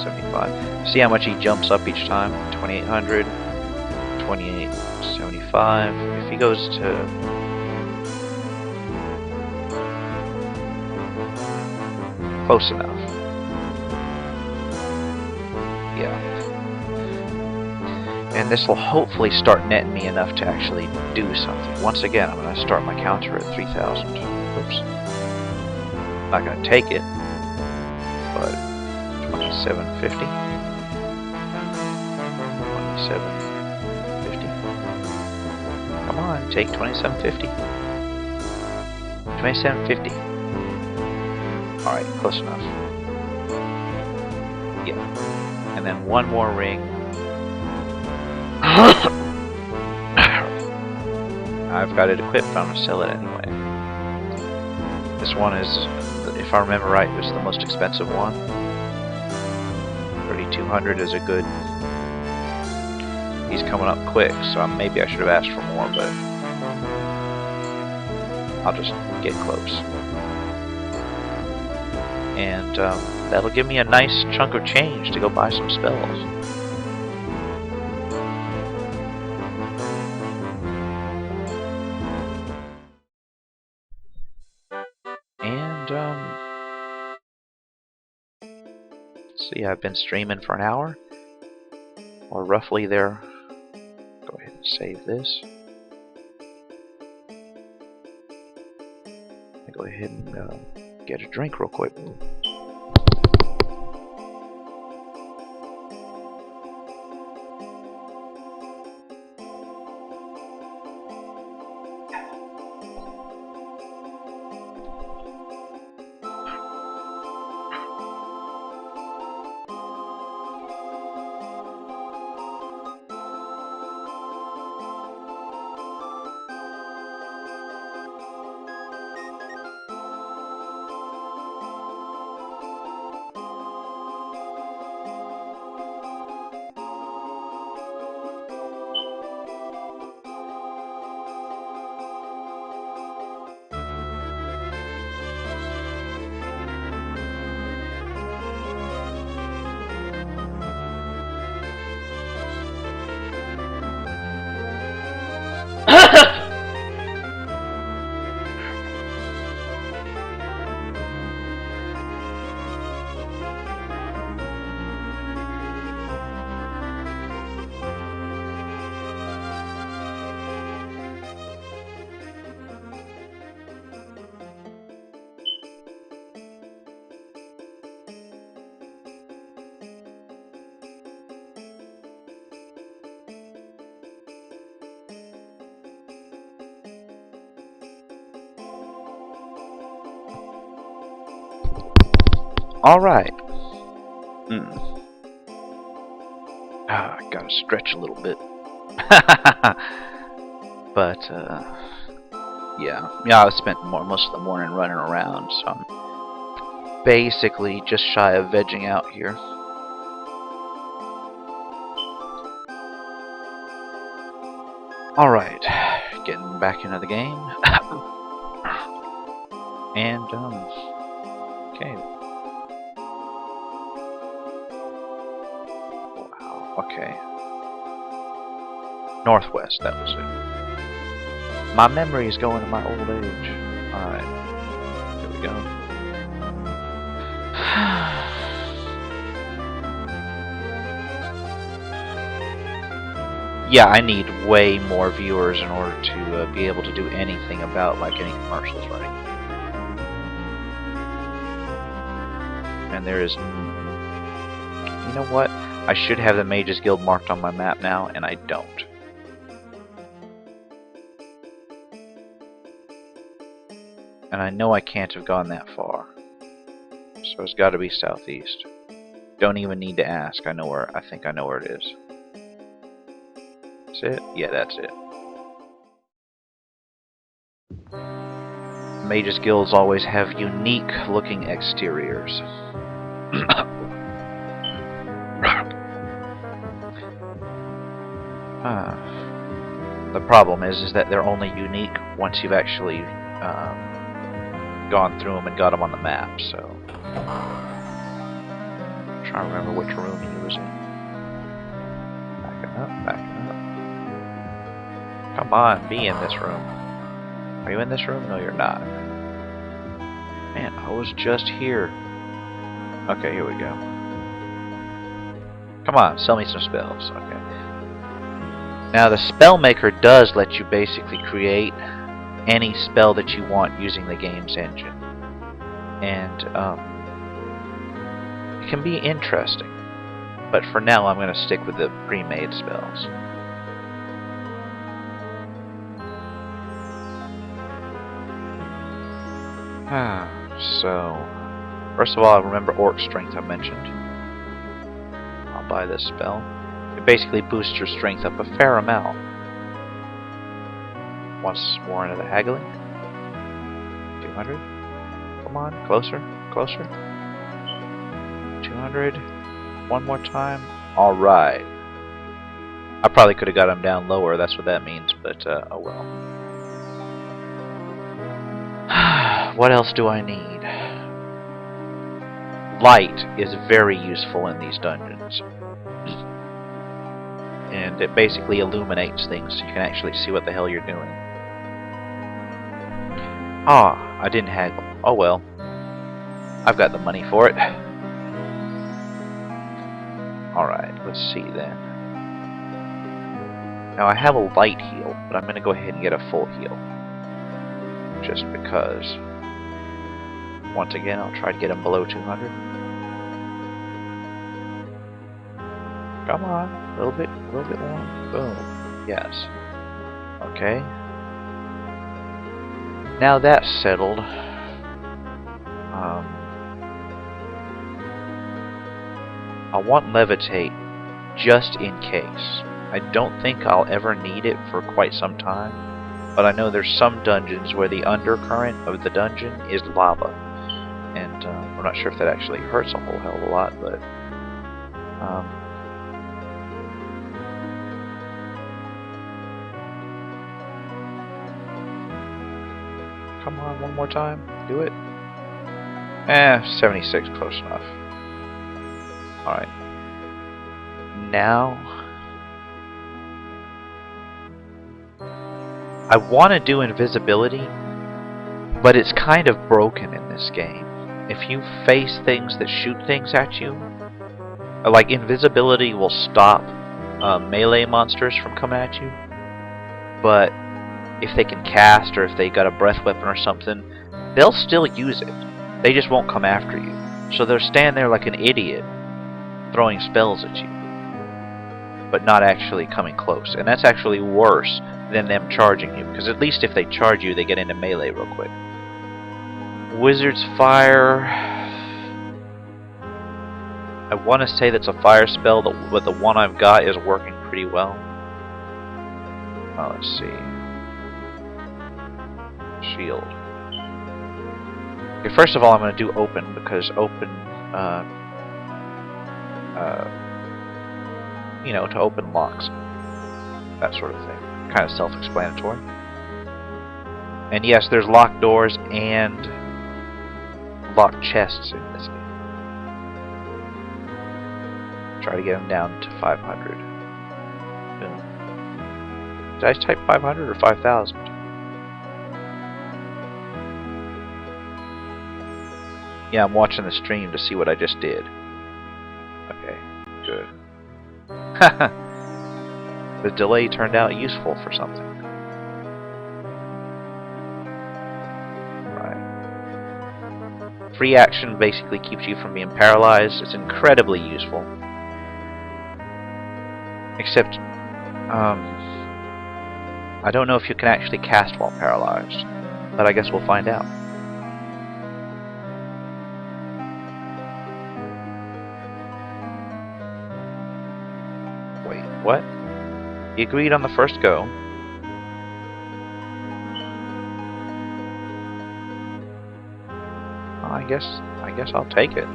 2875. See how much he jumps up each time? 2800. 2875. If he goes to close enough. Yeah. And this will hopefully start netting me enough to actually do something. Once again, I'm going to start my counter at 3000. Oops. I'm not going to take it, but 2750. 2750. Come on, take 2750. 2750. Alright, close enough. Yeah. And then one more ring. I've got it equipped, I'm going to sell it anyway. This one is, if I remember right, was the most expensive one. 3200 is a good... He's coming up quick, so maybe I should have asked for more, but I'll just get close. And that'll give me a nice chunk of change to go buy some spells. And see, I've been streaming for an hour, or roughly there. Go ahead and save this. I'll go ahead and get a drink real quick. Alright. I gotta stretch a little bit. But, yeah, I spent most of the morning running around, so I'm basically just shy of vegging out here. Alright, getting back into the game. And, okay. Wow, okay. Northwest, that was it. My memory is going to my old age. Alright, here we go. Yeah, I need way more viewers in order to be able to do anything about like any commercials running. And there is, you know what? I should have the Mages Guild marked on my map now, and I don't. And I know I can't have gone that far, so it's got to be southeast. Don't even need to ask. I know where. I think I know where it is. That's it? Yeah, that's it. Mages Guilds always have unique looking exteriors. The problem is that they're only unique once you've actually gone through them and got them on the map, so I'm trying to remember which room he was in. Backing up, backing up. Come on, be in this room. Are you in this room? No, you're not. Man, I was just here. Okay, here we go. Come on, sell me some spells. Okay. Now, the Spellmaker does let you basically create any spell that you want using the game's engine. And, it can be interesting. But for now, I'm going to stick with the pre-made spells. So, first of all, I remember Orc Strength I mentioned. I'll buy this spell. It basically boosts your strength up a fair amount. Once more into the haggling. 200. Come on, closer, closer. 200. One more time. Alright. I probably could have got him down lower, that's what that means, but oh well. What else do I need? Light is very useful in these dungeons. And it basically illuminates things so you can actually see what the hell you're doing. Ah, I didn't haggle. Oh well. I've got the money for it. Alright, let's see then. Now I have a light heal, but I'm going to go ahead and get a full heal. Just because. Once again, I'll try to get him below 200. Come on, a little bit more. Boom. Yes. Okay. Now that's settled. I want Levitate just in case. I don't think I'll ever need it for quite some time, but I know there's some dungeons where the undercurrent of the dungeon is lava, and I'm not sure if that actually hurts a whole hell of a lot, but come on, one more time. Do it. 76, close enough. Alright. Now, I want to do invisibility, but it's kind of broken in this game. If you face things that shoot things at you, like invisibility will stop melee monsters from coming at you, but if they can cast or if they got a breath weapon or something, they'll still use it. They just won't come after you. So they'll stand there like an idiot throwing spells at you, but not actually coming close. And that's actually worse than them charging you, because at least if they charge you, they get into melee real quick. Wizard's Fire. I want to say that's a fire spell, but the one I've got is working pretty well. Let's see. Shield. Okay, first of all, I'm going to do open, because open, you know, to open locks. That sort of thing. Kind of self-explanatory. And yes, there's locked doors and locked chests in this game. Try to get them down to 500. Boom. Did I type 500 or 5,000? Yeah, I'm watching the stream to see what I just did. Okay, good. The delay turned out useful for something. Right. Free action basically keeps you from being paralyzed. It's incredibly useful. Except, I don't know if you can actually cast while paralyzed, but I guess we'll find out. Wait, what? You agreed on the first go. Well, I guess I'll take it.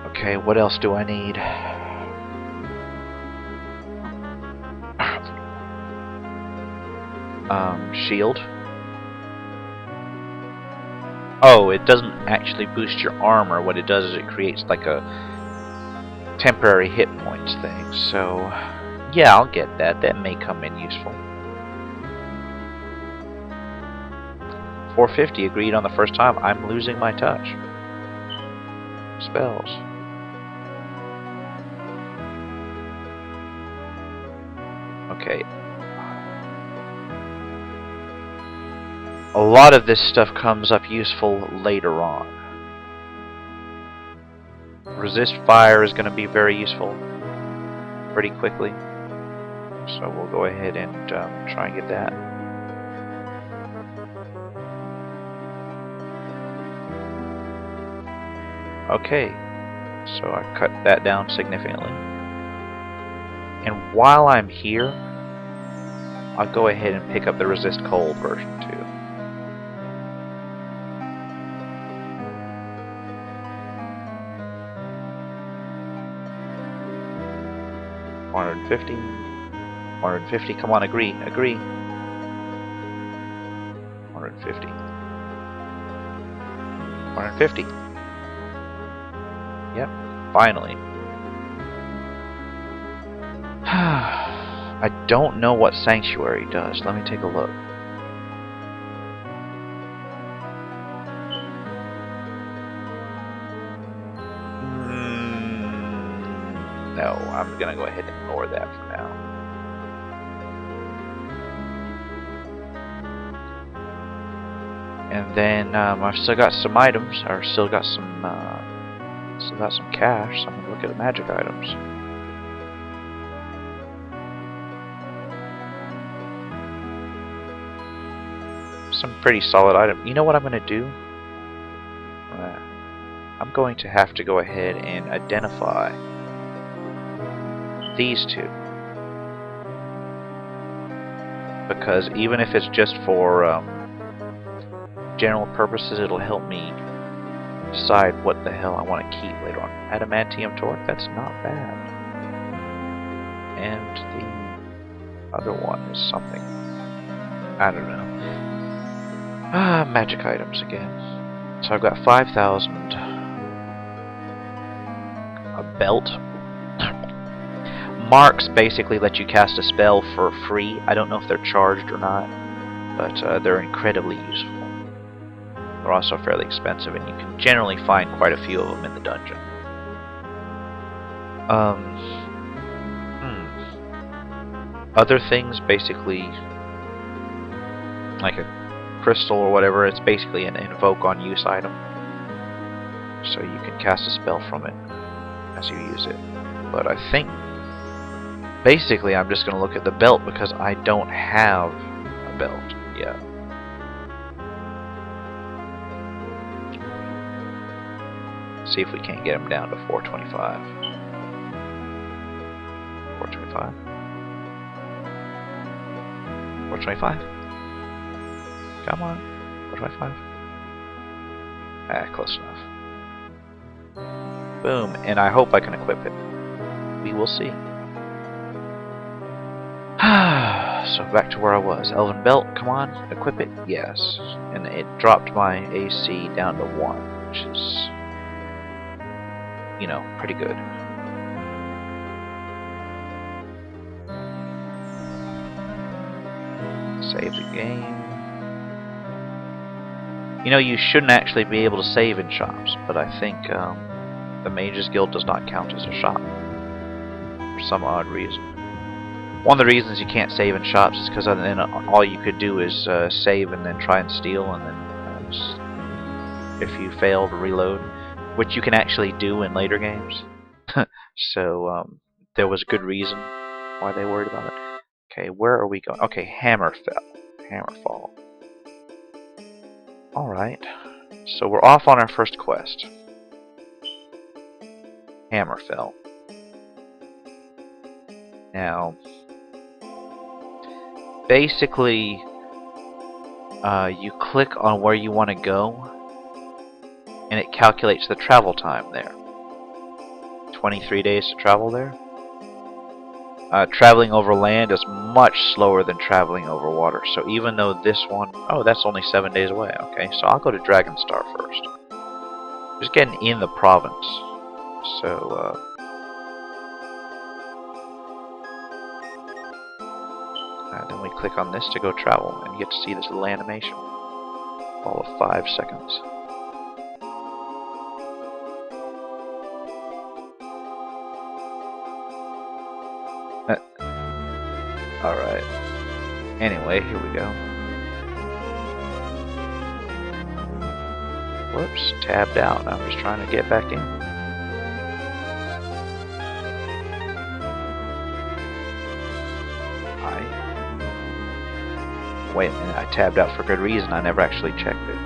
Okay, what else do I need? Shield. Oh, it doesn't actually boost your armor. What it does is it creates like a temporary hit points thing. So, yeah, I'll get that. That may come in useful. 450 agreed on the first time. I'm losing my touch. Spells. Okay. A lot of this stuff comes up useful later on. Resist fire is going to be very useful pretty quickly. So we'll go ahead and try and get that. Okay, so I cut that down significantly. And while I'm here, I'll go ahead and pick up the resist cold version too. $150, 150. Come on, agree. 150. 150. Yep, finally. I don't know what Sanctuary does. Let me take a look. No, I'm gonna go ahead and ignore that for now. And then I've still got some items, or still got some cash. So I'm gonna look at the magic items. Some pretty solid items. You know what I'm gonna do? I'm going to have to go ahead and identify these two, because even if it's just for general purposes, it'll help me decide what the hell I want to keep later on. Adamantium torque, that's not bad. And the other one is something, I don't know. Magic items again. So I've got 5,000. A belt. Marks basically let you cast a spell for free. I don't know if they're charged or not, but they're incredibly useful. They're also fairly expensive, and you can generally find quite a few of them in the dungeon. Other things, basically, like a crystal or whatever, it's basically an invoke on use item. So you can cast a spell from it as you use it. But I think basically I'm just going to look at the belt, because I don't have a belt yet. See if we can't get him down to 425. 425. 425. Come on. 425. Ah, close enough. Boom. And I hope I can equip it. We will see. So back to where I was. Elven Belt, come on, equip it. Yes. And it dropped my AC down to 1, which is, you know, pretty good. Save the game. You know, you shouldn't actually be able to save in shops, but I think the Mages Guild does not count as a shop for some odd reason. One of the reasons you can't save in shops is because then all you could do is save and then try and steal, and then if you fail to reload, which you can actually do in later games. So there was a good reason why they worried about it. Okay, where are we going? Okay, Hammerfell. Hammerfall. Alright. So we're off on our first quest. Hammerfell. Now, basically, you click on where you want to go, and it calculates the travel time there. 23 days to travel there. Traveling over land is much slower than traveling over water. So even though this one, oh, that's only 7 days away. Okay, so I'll go to Dragonstar first. Just getting in the province. So, then we click on this to go travel, and you get to see this little animation. All of 5 seconds. Alright. Anyway, here we go. Whoops, tabbed out. I'm just trying to get back in. Wait a minute, I tabbed out for good reason. I never actually checked it.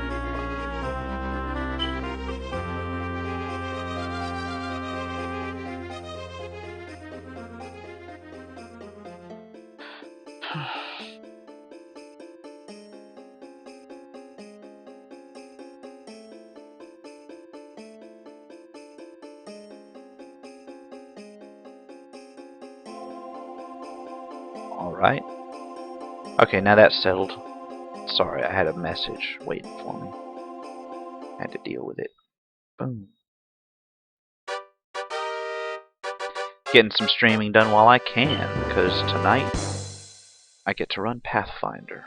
Alright. Okay, now that's settled. Sorry, I had a message waiting for me. Had to deal with it. Boom. Getting some streaming done while I can, because tonight I get to run Pathfinder.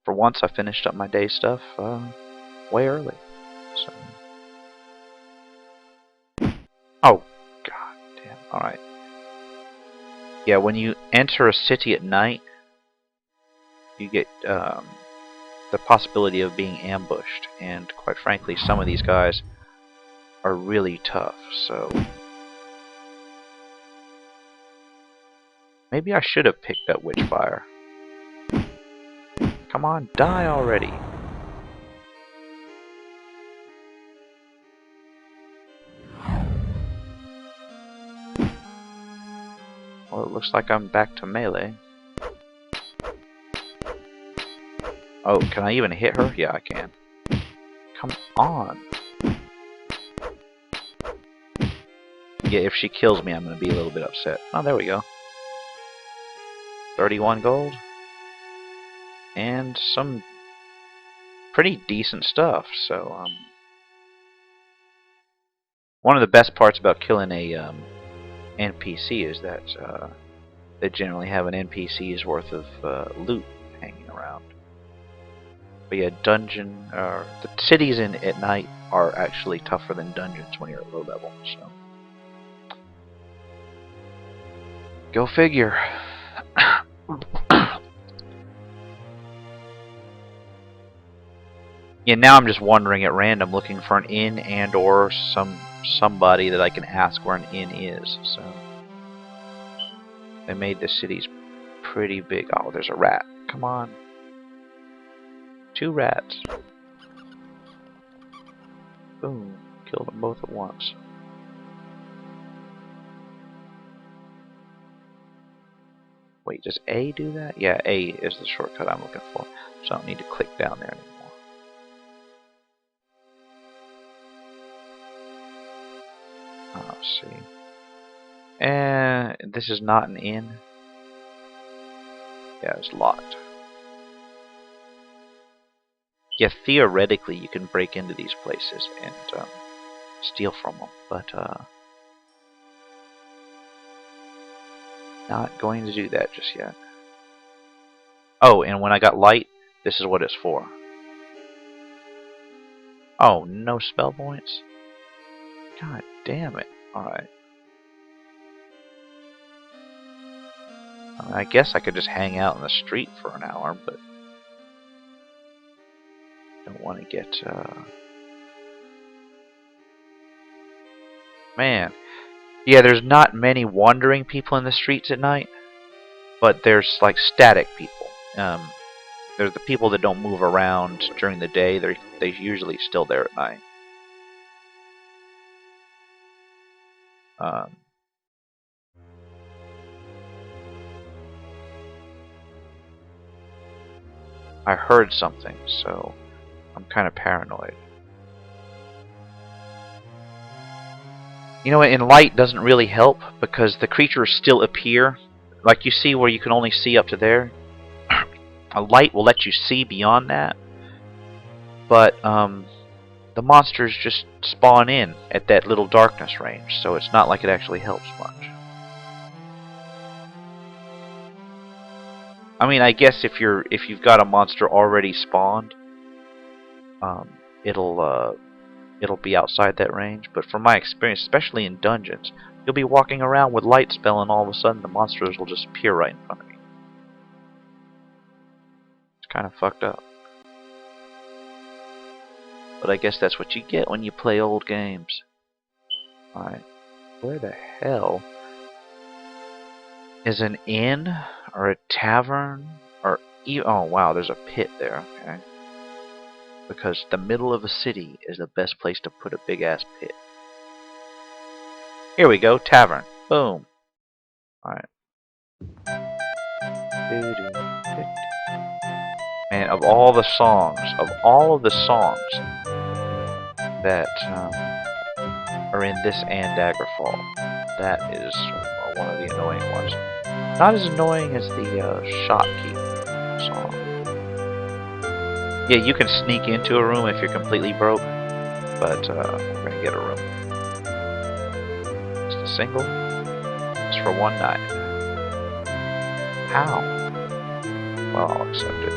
For once, I finished up my day stuff way early. So. Oh, god damn. Alright. Yeah, when you enter a city at night, you get the possibility of being ambushed. And quite frankly, some of these guys are really tough, so... Maybe I should have picked up Witchfire. Come on, die already! Well, it looks like I'm back to melee. Oh, can I even hit her? Yeah, I can. Come on! Yeah, if she kills me, I'm going to be a little bit upset. Oh, there we go. 31 gold. And some pretty decent stuff, so, one of the best parts about killing a, NPC is that, they generally have an NPC's worth of, loot hanging around. But yeah, dungeon, the cities at night are actually tougher than dungeons when you're at low level, so. Go figure. Yeah, now I'm just wandering at random looking for an inn and or somebody that I can ask where an inn is, so. They made the cities pretty big. Oh, there's a rat. Come on. 2 rats. Boom. Killed them both at once. Wait, does A do that? Yeah, A is the shortcut I'm looking for. So I don't need to click down there anymore. Let's see. And this is not an inn. Yeah, it's locked. Yeah, theoretically you can break into these places and steal from them, but not going to do that just yet. Oh, and when I got light, this is what it's for. Oh, no spell points? God damn it. Alright. I guess I could just hang out in the street for an hour, but don't want to get man. Yeah, there's not many wandering people in the streets at night, but there's like static people. There's the people that don't move around during the day. They're usually still there at night. I heard something, so I'm kind of paranoid. You know what, and light doesn't really help because the creatures still appear. Like you see where you can only see up to there. A light will let you see beyond that. But the monsters just spawn in at that little darkness range, so it's not like it actually helps much. I mean, I guess if you've got a monster already spawned, it'll be outside that range. But from my experience, especially in dungeons, you'll be walking around with light spell, and all of a sudden the monsters will just appear right in front of you. It's kind of fucked up. But I guess that's what you get when you play old games. Alright, where the hell is an inn or a tavern or oh wow, there's a pit there. Okay, because the middle of a city is the best place to put a big ass pit. Here we go, tavern. Boom. Alright. Man, of all the songs, that are in this and Daggerfall, that is one of the annoying ones. Not as annoying as the Shopkeep song. Yeah, you can sneak into a room if you're completely broke, but we're gonna get a room. Just a single. It's for one night. How? Well, I'll accept it.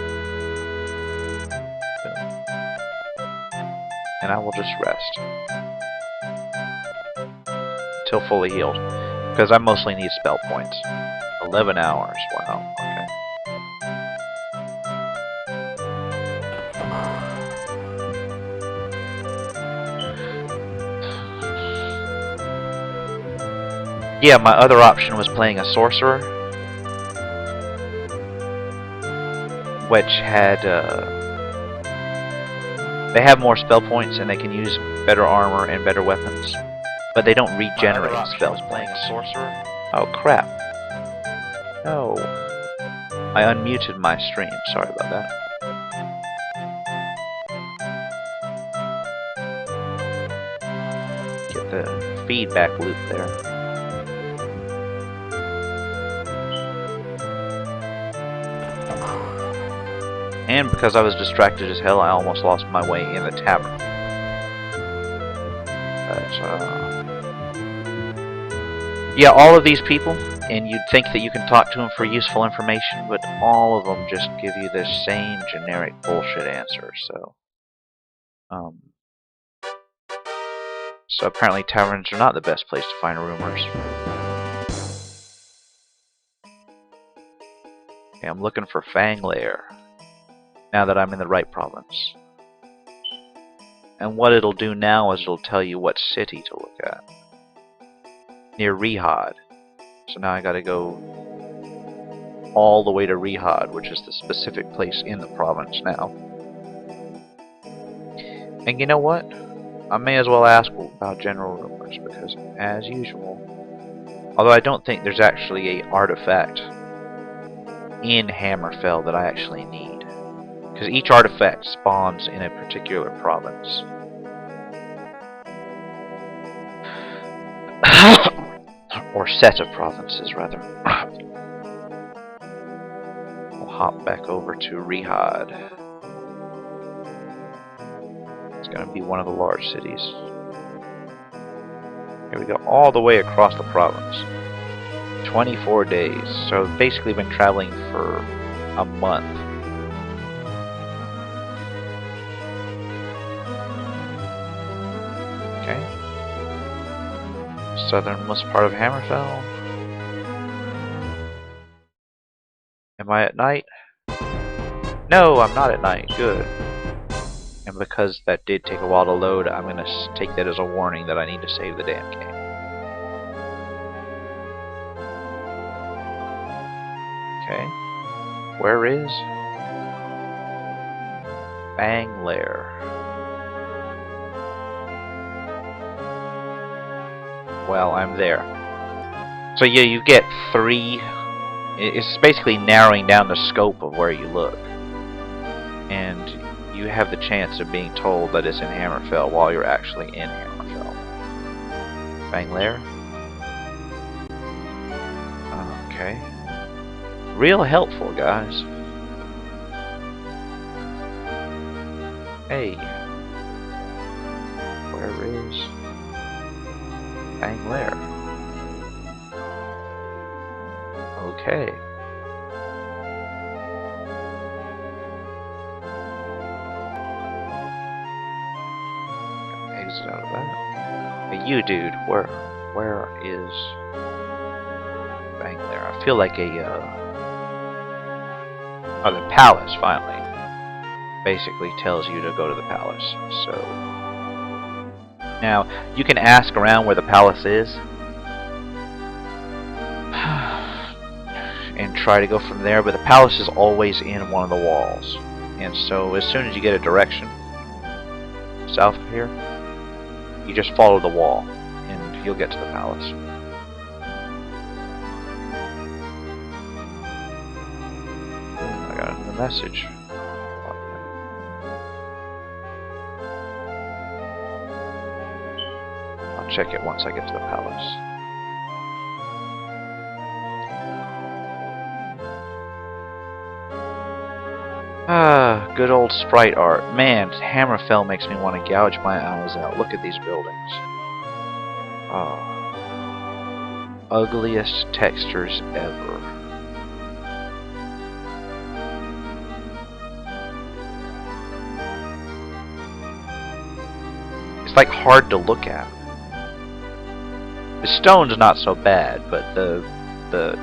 And I will just rest until fully healed, because I mostly need spell points. 11 hours. Wow. Okay. Yeah, my other option was playing a sorcerer, which had they have more spell points and they can use better armor and better weapons, but they don't regenerate spells. Playing a sorcerer. Oh crap! No, I unmuted my stream. Sorry about that. Get the feedback loop there. And because I was distracted as hell, I almost lost my way in the tavern. Yeah, all of these people, and you'd think that you can talk to them for useful information, but all of them just give you the same generic bullshit answer. So apparently taverns are not the best place to find rumors. Okay, I'm looking for Fang Lair, now that I'm in the right province. And what it'll do now is it'll tell you what city to look at. Near Rehad. So now I gotta go all the way to Rehad, which is the specific place in the province now. And you know what? I may as well ask about general rumors, because as usual, although I don't think there's actually a artifact in Hammerfell that I actually need, because each artifact spawns in a particular province. Or set of provinces, rather. We'll hop back over to Rihad. It's going to be one of the large cities. Here we go, all the way across the province. 24 days. So I've basically been traveling for a month. Okay. Southernmost part of Hammerfell. Am I at night? No, I'm not at night. Good. And because that did take a while to load, I'm going to take that as a warning that I need to save the damn game. Okay. Where is Bang Lair? Well, I'm there. So yeah, you get 3. It's basically narrowing down the scope of where you look. And you have the chance of being told that it's in Hammerfell while you're actually in Hammerfell. Bang Lair? Okay. Real helpful, guys. Hey. Where is Bang Lair? Okay. Exit out of that. Hey, you dude, where is Bang Lair? I feel like oh, the palace, finally. Basically tells you to go to the palace. So now you can ask around where the palace is and try to go from there, but the palace is always in one of the walls. And so as soon as you get a direction south of here, you just follow the wall and you'll get to the palace. I got a new message. I'll check it once I get to the palace. Ah, good old sprite art. Man, Hammerfell makes me want to gouge my eyes out. Look at these buildings. Oh. Ugliest textures ever. It's like hard to look at. The stone's not so bad, but the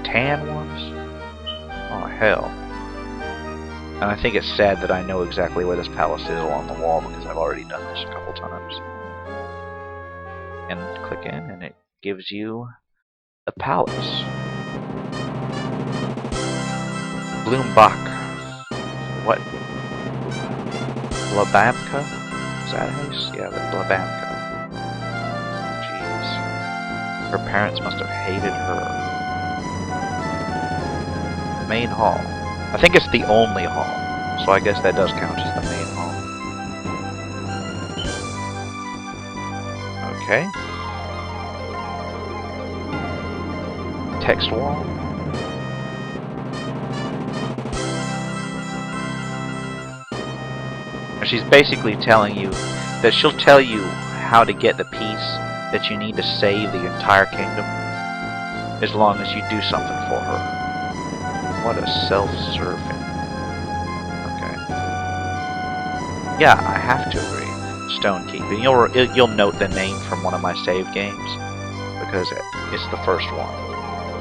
tan ones? Oh hell. And I think it's sad that I know exactly where this palace is along the wall because I've already done this a couple times. And click in and it gives you the palace. Bloombach. What? Blabamka? Is that how you say? Yeah, Blabamka. Jeez. Her parents must have hated her. Main hall. I think it's the only hall, so I guess that does count as the main hall. Okay. Text wall. She's basically telling you that she'll tell you how to get the piece that you need to save the entire kingdom as long as you do something for her. What a self-serving. Okay. Yeah, I have to agree. Stonekeeping. You'll note the name from one of my save games because it's the first one,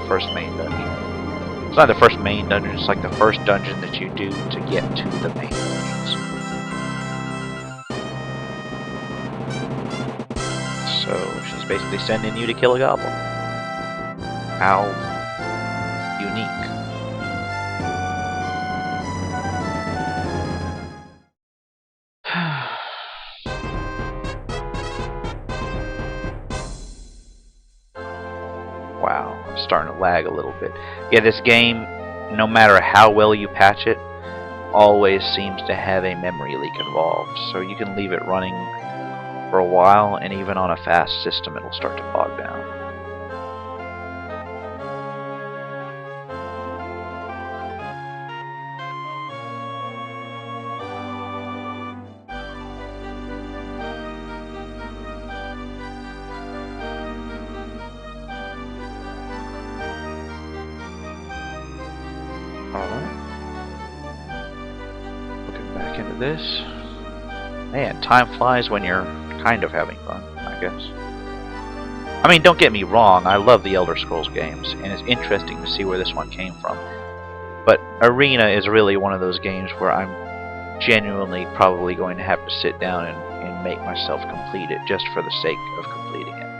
the first main dungeon. It's not the first main dungeon. It's like the first dungeon that you do to get to the main dungeons. So she's basically sending you to kill a goblin. How unique. starting to lag a little bit. Yeah, this game, no matter how well you patch it, always seems to have a memory leak involved. So you can leave it running for a while, and even on a fast system it'll start to bog down. Alright. Looking back into this. Man, time flies when you're kind of having fun, I guess. I mean, don't get me wrong, I love the Elder Scrolls games, and it's interesting to see where this one came from. But Arena is really one of those games where I'm genuinely probably going to have to sit down and make myself complete it just for the sake of completing it.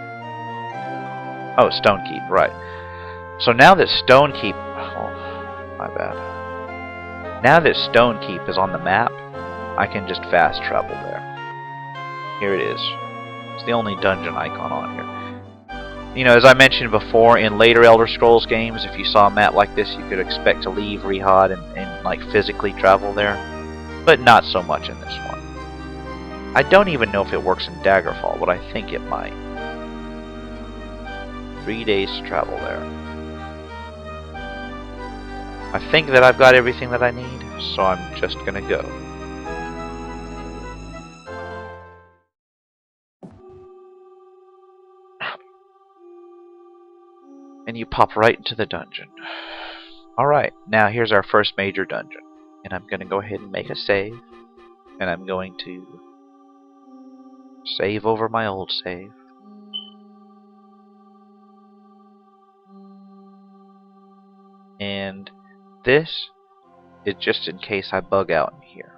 Oh, Stonekeep, right. So now that Stonekeep... Oh, my bad. Now that Stonekeep is on the map, I can just fast travel there. Here it is. It's the only dungeon icon on here. You know, as I mentioned before, in later Elder Scrolls games, if you saw a map like this, you could expect to leave Rehad and like physically travel there, but not so much in this one. I don't even know if it works in Daggerfall, but I think it might. 3 days to travel there. I think that I've got everything that I need, so I'm just gonna go. And you pop right into the dungeon. Alright, now here's our first major dungeon. And I'm gonna go ahead and make a save. And I'm going to save over my old save. And this is just in case I bug out in here.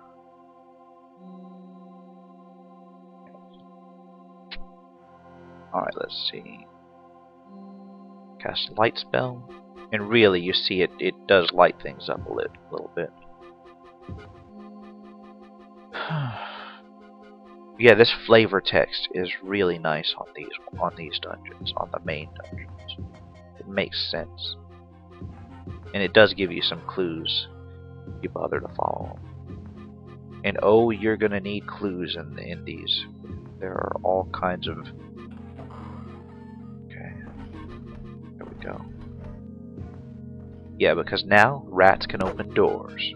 Alright, let's see. Cast a light spell. And really, you see it does light things up a little bit. Yeah, this flavor text is really nice on these dungeons, on the main dungeons. It makes sense. And it does give you some clues if you bother to follow them. And oh, you're gonna need clues in these. There are all kinds of... Okay. There we go. Yeah, because now rats can open doors.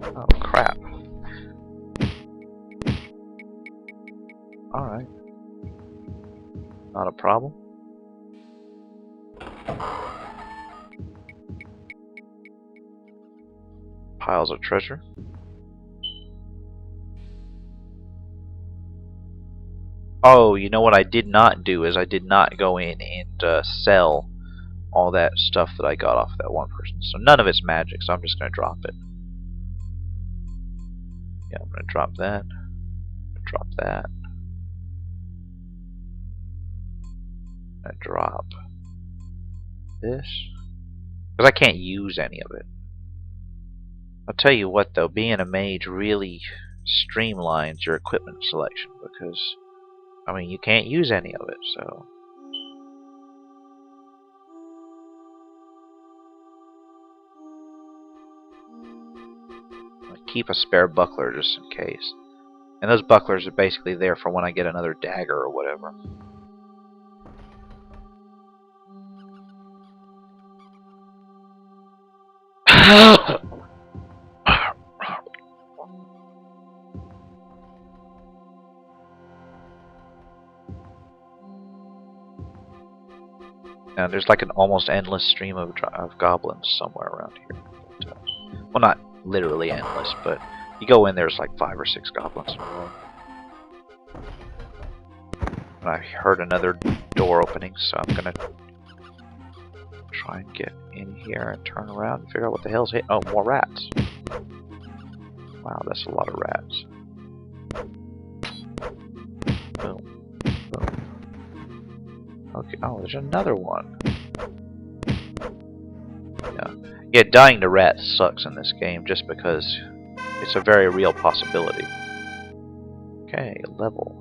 Oh, crap. Alright. Not a problem. Piles of treasure. Oh, you know what I did not do is I did not go in and sell all that stuff that I got off that one person. So none of it's magic, so I'm just going to drop it. Yeah, I'm going to drop that. Drop that. I drop this. Because I can't use any of it. I'll tell you what though, being a mage really streamlines your equipment selection because, I mean, you can't use any of it, so... I keep a spare buckler just in case. And those bucklers are basically there for when I get another dagger or whatever. Now there's like an almost endless stream of goblins somewhere around here. But, well, not literally endless, but you go in, there's like 5 or 6 goblins in a row. And I heard another door opening, so I'm gonna try and get in here and turn around and figure out what the hell's hit. Oh, more rats. Wow, that's a lot of rats. Boom. Boom. Okay, oh, there's another one. Yeah, dying to rats sucks in this game just because it's a very real possibility. Okay, level.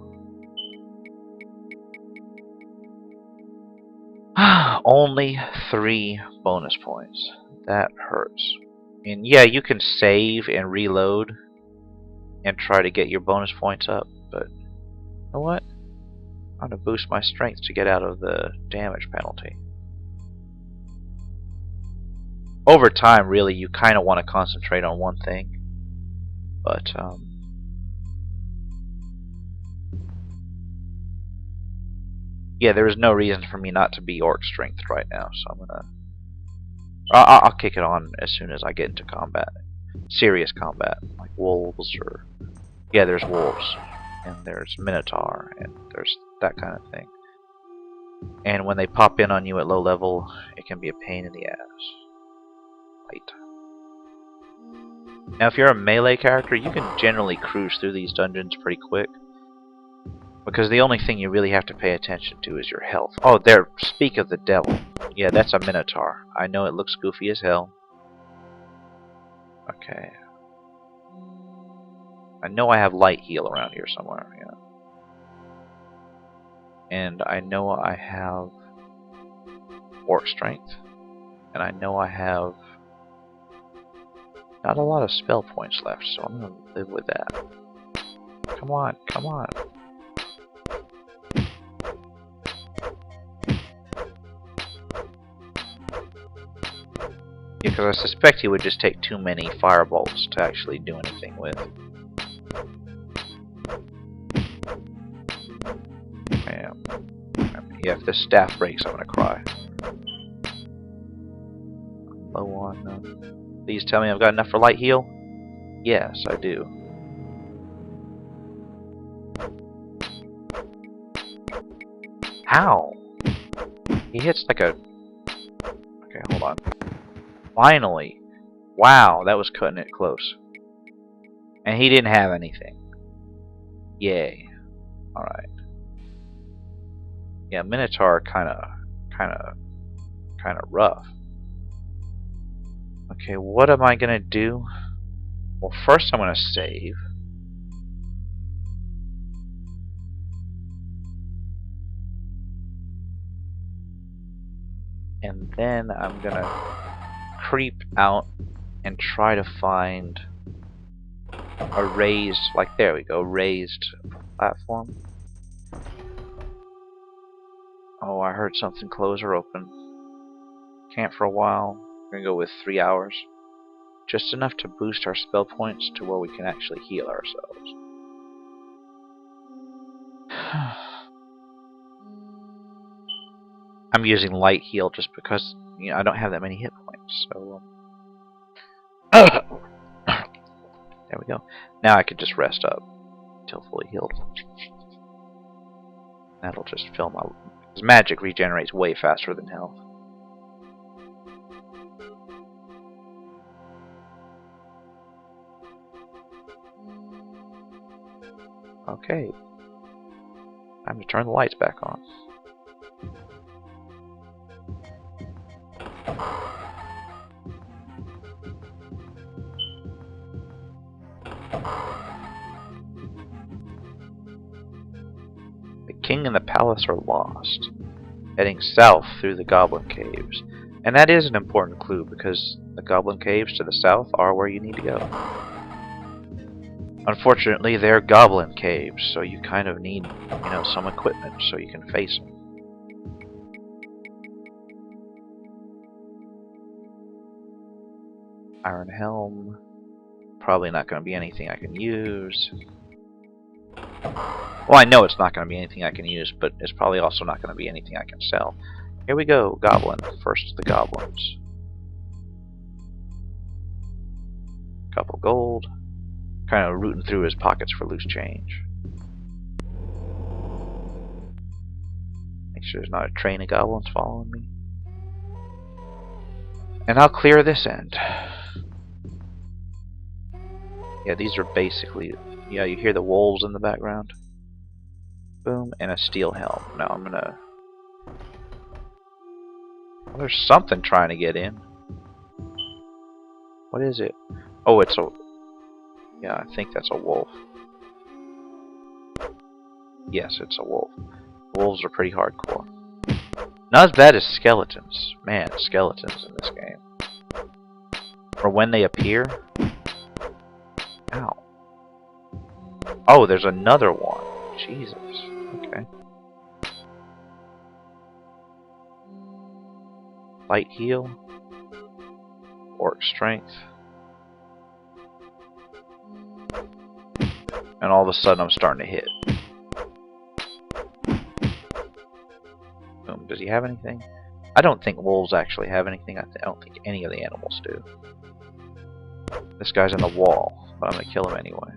Only 3 bonus points. That hurts. And yeah, you can save and reload and try to get your bonus points up, but you know what? I'm going to boost my strength to get out of the damage penalty. Over time, really, you kind of want to concentrate on one thing, but yeah, there is no reason for me not to be orc strength right now, so I'm gonna I'll kick it on as soon as I get into combat, serious combat, like wolves or yeah, there's wolves and there's minotaur and there's that kind of thing. And when they pop in on you at low level, it can be a pain in the ass. Right. Now, if you're a melee character, you can generally cruise through these dungeons pretty quick, because the only thing you really have to pay attention to is your health. Oh, there, speak of the devil. Yeah, that's a minotaur. I know it looks goofy as hell. Okay. I know I have light heal around here somewhere, yeah. And I know I have orc strength. And I know I have not a lot of spell points left, so I'm gonna live with that. Come on, come on. Yeah, because I suspect he would just take too many firebolts to actually do anything with. Yeah, if the staff breaks, I'm gonna cry. Low on. Please tell me I've got enough for light heal. Yes, I do. How? He hits like a. Okay, hold on. Finally! Wow, that was cutting it close. And he didn't have anything. Yay. Alright. Yeah, Minotaur kinda rough. Okay, what am I gonna do? Well, first I'm gonna save. And then I'm gonna creep out and try to find a raised, like there we go, raised platform. Oh, I heard something close or open. Can't for a while. I'm gonna go with 3 hours. Just enough to boost our spell points to where we can actually heal ourselves. I'm using light heal just because I don't have that many hit points. So there we go. Now I can just rest up until fully healed. That'll just fill my. Because magic regenerates way faster than health. Okay. Time to turn the lights back on. The king and the palace are lost, heading south through the goblin caves. And that is an important clue, because the goblin caves to the south are where you need to go. Unfortunately, they're goblin caves, so you kind of need, some equipment so you can face them. Iron helm. Probably not going to be anything I can use. Well, I know it's not going to be anything I can use, but it's probably also not going to be anything I can sell. Here we go, goblin. First the goblins. Couple gold. Kind of rooting through his pockets for loose change. Make sure there's not a train of goblins following me. And I'll clear this end. Yeah, these are basically... Yeah, you hear the wolves in the background. Boom, and a steel helm. Now I'm gonna... Well, there's something trying to get in. What is it? Oh, it's a... Yeah, I think that's a wolf. Yes, it's a wolf. Wolves are pretty hardcore. Not as bad as skeletons. Man, skeletons in this game. Or when they appear. Ow. Oh, there's another one. Jesus. Okay. Light heal. Orc strength. And all of a sudden I'm starting to hit. Boom. Does he have anything? I don't think wolves actually have anything. I don't think any of the animals do. This guy's in the wall, but I'm gonna kill him anyway.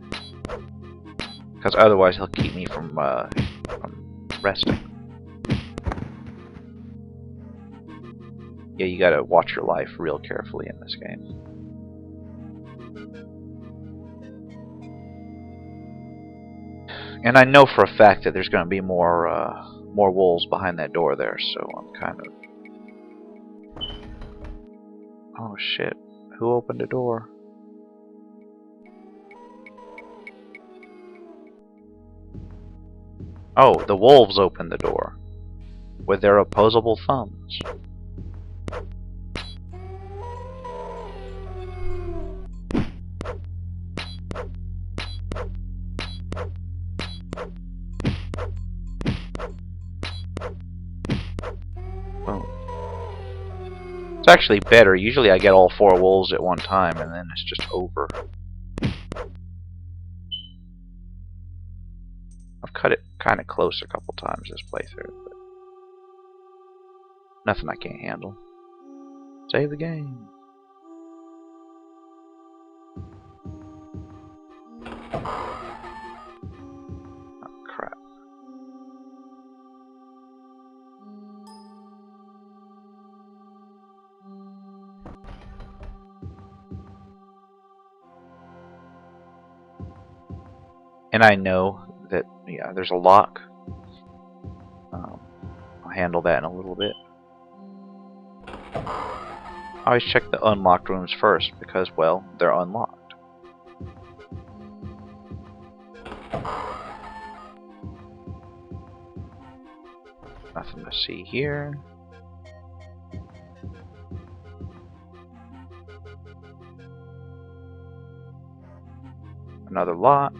Because otherwise he'll keep me from resting. Yeah, you gotta watch your life real carefully in this game. And I know for a fact that there's gonna be more wolves behind that door there, so I'm kind of... Oh shit, who opened the door? Oh, the wolves opened the door with their opposable thumbs. Boom. It's actually better. Usually I get all 4 wolves at one time and then it's just over. I've cut it kind of close a couple times this playthrough, but nothing I can't handle. Save the game. Oh, crap. And I know that, yeah, there's a lock. I'll handle that in a little bit. I always check the unlocked rooms first because, well, they're unlocked. Nothing to see here. Another lock.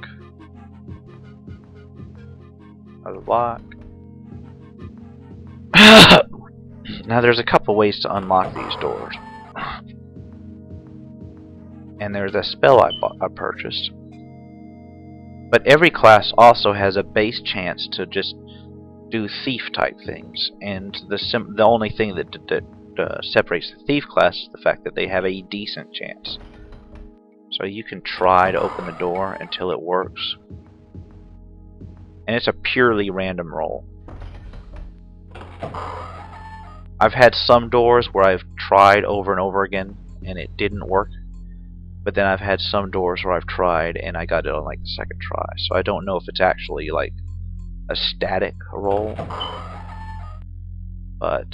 Another lock. Now there's a couple ways to unlock these doors. And there's a spell I purchased. But every class also has a base chance to just do thief type things, and the only thing that separates the thief class is the fact that they have a decent chance. So you can try to open the door until it works, and it's a purely random roll. I've had some doors where I've tried over and over again and it didn't work, but then I've had some doors where I've tried and I got it on like the second try. So I don't know if it's actually like a static roll, but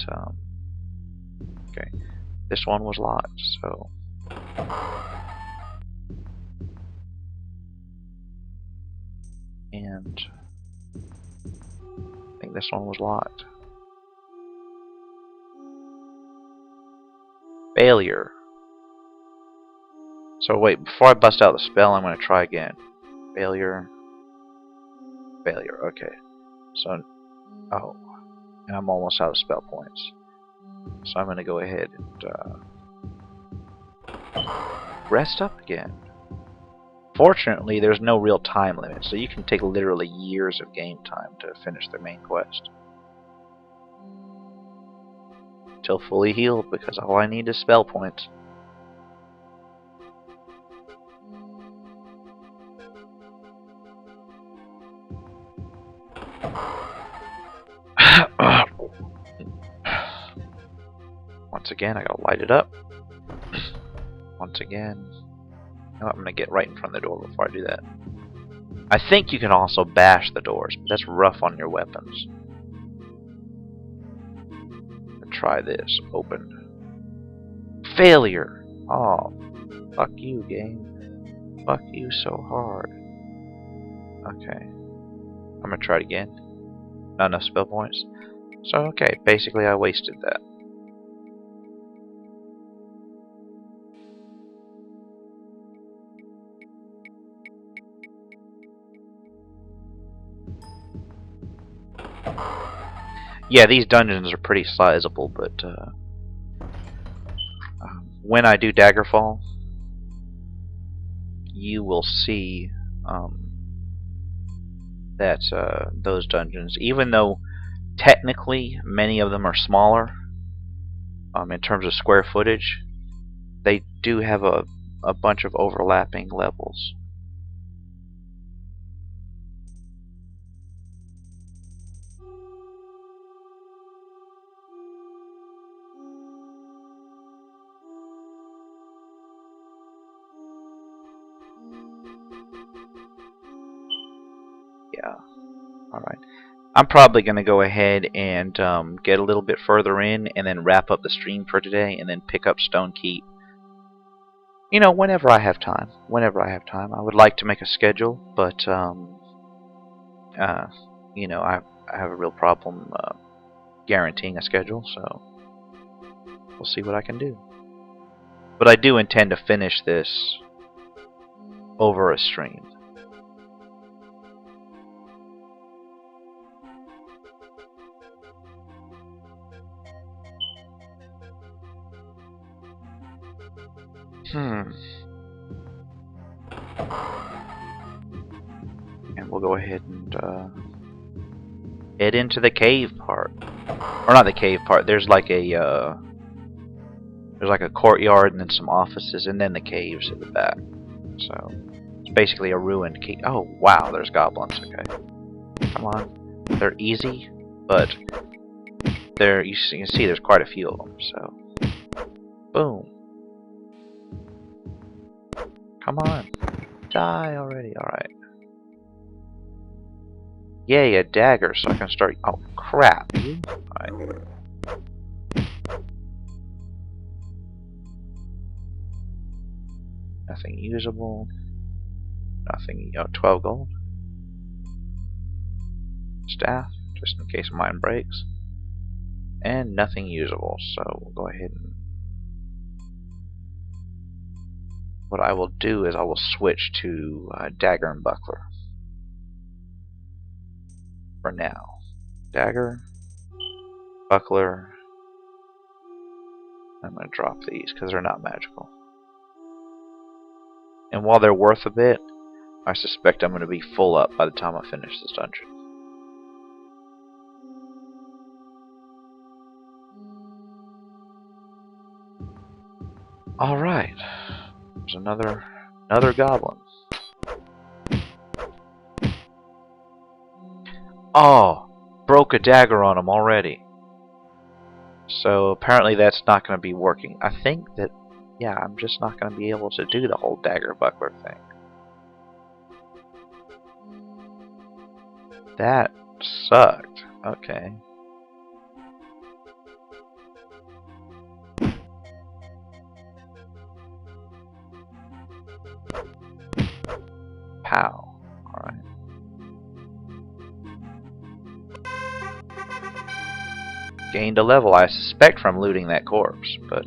okay, this one was locked, so and I think this one was locked. Failure. So wait, before I bust out the spell, I'm going to try again. Failure. Failure. Okay. So, oh, and I'm almost out of spell points. So I'm going to go ahead and rest up again. Fortunately, there's no real time limit, so you can take literally years of game time to finish the main quest. Till fully healed, because all I need is spell points. Once again, I gotta light it up. Once again. Oh, I'm gonna get right in front of the door before I do that. I think you can also bash the doors, but that's rough on your weapons. Try this. Open. Failure! Oh, fuck you, game. Fuck you so hard. Okay. I'm gonna try it again. Not enough spell points. So okay, basically I wasted that. Yeah, these dungeons are pretty sizable, but when I do Daggerfall, you will see that those dungeons, even though technically many of them are smaller in terms of square footage, they do have a bunch of overlapping levels. Yeah, alright. I'm probably going to go ahead and get a little bit further in and then wrap up the stream for today and then pick up Stone Keep. You know, whenever I have time. Whenever I have time. I would like to make a schedule, but, you know, I have a real problem guaranteeing a schedule, so we'll see what I can do. But I do intend to finish this over a stream. And we'll go ahead and head into the cave part. Or not the cave part, there's like a courtyard and then some offices and then the caves at the back. So it's basically a ruined cave. Oh wow, there's goblins, okay. Come on. They're easy, but you can see there's quite a few of them, so boom. Come on. Die already, alright. Yay, a dagger so I can start. Oh crap. Alright. Nothing usable. Nothing. Oh, 12 gold. Staff, just in case mine breaks. And nothing usable, so we'll go ahead and. What I will do is I will switch to dagger and buckler. For now. Dagger, buckler. I'm going to drop these because they're not magical. And while they're worth a bit, I suspect I'm going to be full up by the time I finish this dungeon. Alright. There's another goblin. Oh! Broke a dagger on him already. So apparently that's not going to be working. I think that, yeah, I'm just not going to be able to do the whole dagger buckler thing. That sucked. Okay. Pow. Alright. Gained a level, I suspect, from looting that corpse, but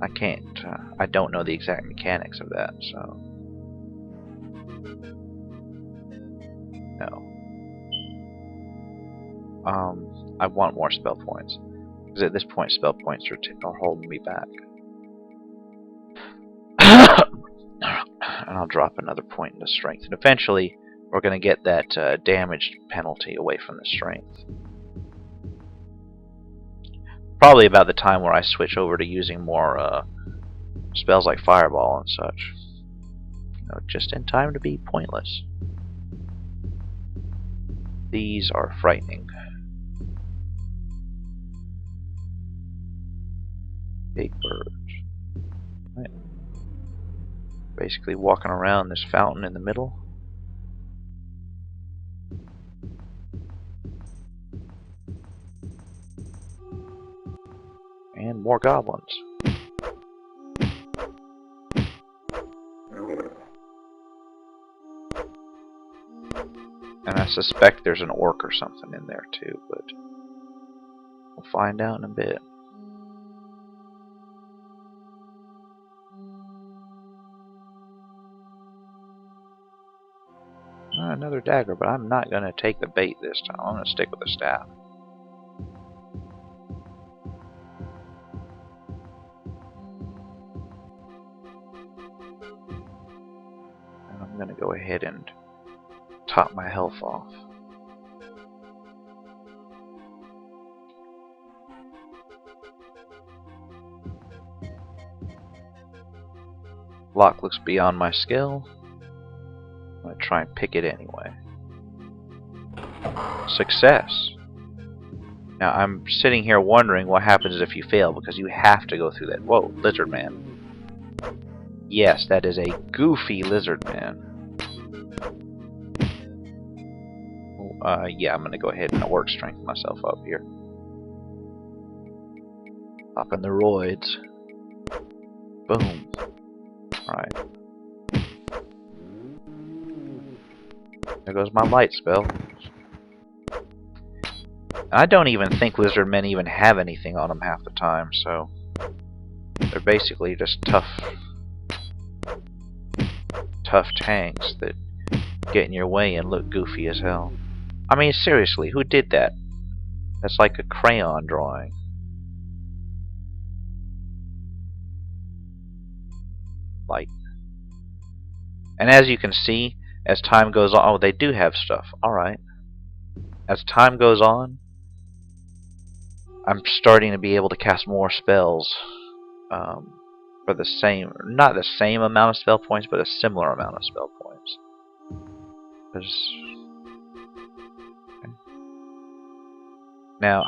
I can't. I don't know the exact mechanics of that, so. No. I want more spell points. Because at this point, spell points are holding me back. And I'll drop another point into strength. And eventually, we're going to get that damage penalty away from the strength. Probably about the time where I switch over to using more spells like Fireball and such. You know, just in time to be pointless. These are frightening. Big birds. Right. Basically walking around this fountain in the middle. And more goblins. And I suspect there's an orc or something in there too, but we'll find out in a bit. Another dagger, but I'm not going to take the bait this time. I'm going to stick with the staff. And I'm going to go ahead and top my health off. Lock looks beyond my skill. I'm going to try and pick it anyway. Success! Now I'm sitting here wondering what happens if you fail, because you have to go through that. Whoa, lizard man. Yes, that is a goofy lizard man. Yeah, I'm going to go ahead and work strength myself up here. Up in the roids. Boom. Alright. There goes my light spell. I don't even think lizard men even have anything on them half the time, so they're basically just tough tanks that get in your way and look goofy as hell. I mean, seriously, who did that? That's like a crayon drawing. Light. And as you can see, as time goes on... Oh, they do have stuff. Alright. As time goes on, I'm starting to be able to cast more spells for the same... Not the same amount of spell points, but a similar amount of spell points. Okay. Now,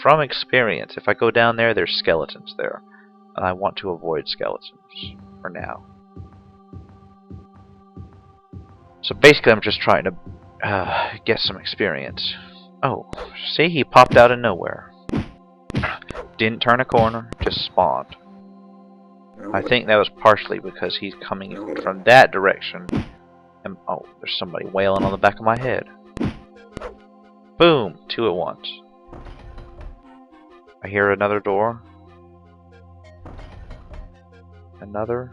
from experience, if I go down there, there's skeletons there. And I want to avoid skeletons for now. So basically, I'm just trying to get some experience. Oh, see, he popped out of nowhere. Didn't turn a corner, just spawned. I think that was partially because he's coming from that direction. And, oh, there's somebody wailing on the back of my head. Boom! 2 at once. I hear another door. Another.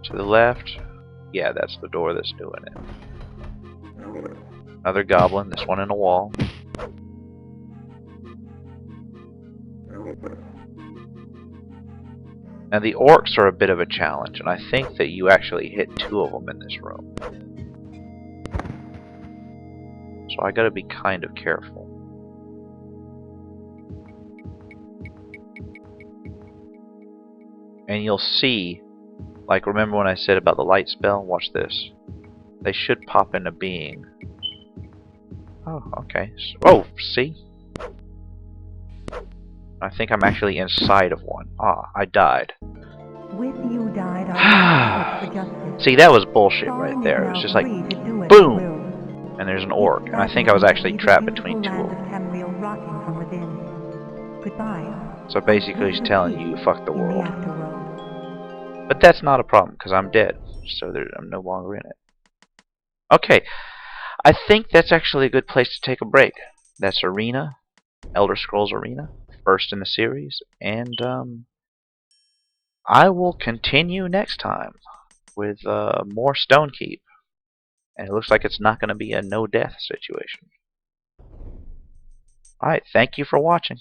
To the left. Yeah, that's the door that's doing it. Another goblin, this one in a wall. Now the orcs are a bit of a challenge, and I think that you actually hit 2 of them in this room. So I gotta be kind of careful. And you'll see, like, remember when I said about the light spell? Watch this. They should pop into being. Oh, okay. Oh, see? I think I'm actually inside of one. Ah, I died. With you died our for justice. See, that was bullshit right there. It was just like, boom! And there's an orc. And I think I was actually trapped between 2 of them. Goodbye. So basically he's telling you, fuck the world. But that's not a problem, because I'm dead. So I'm no longer in it. Okay. I think that's actually a good place to take a break. That's Arena. Elder Scrolls Arena. First in the series. And, I will continue next time with more Stonekeep. And it looks like it's not going to be a no-death situation. Alright, thank you for watching.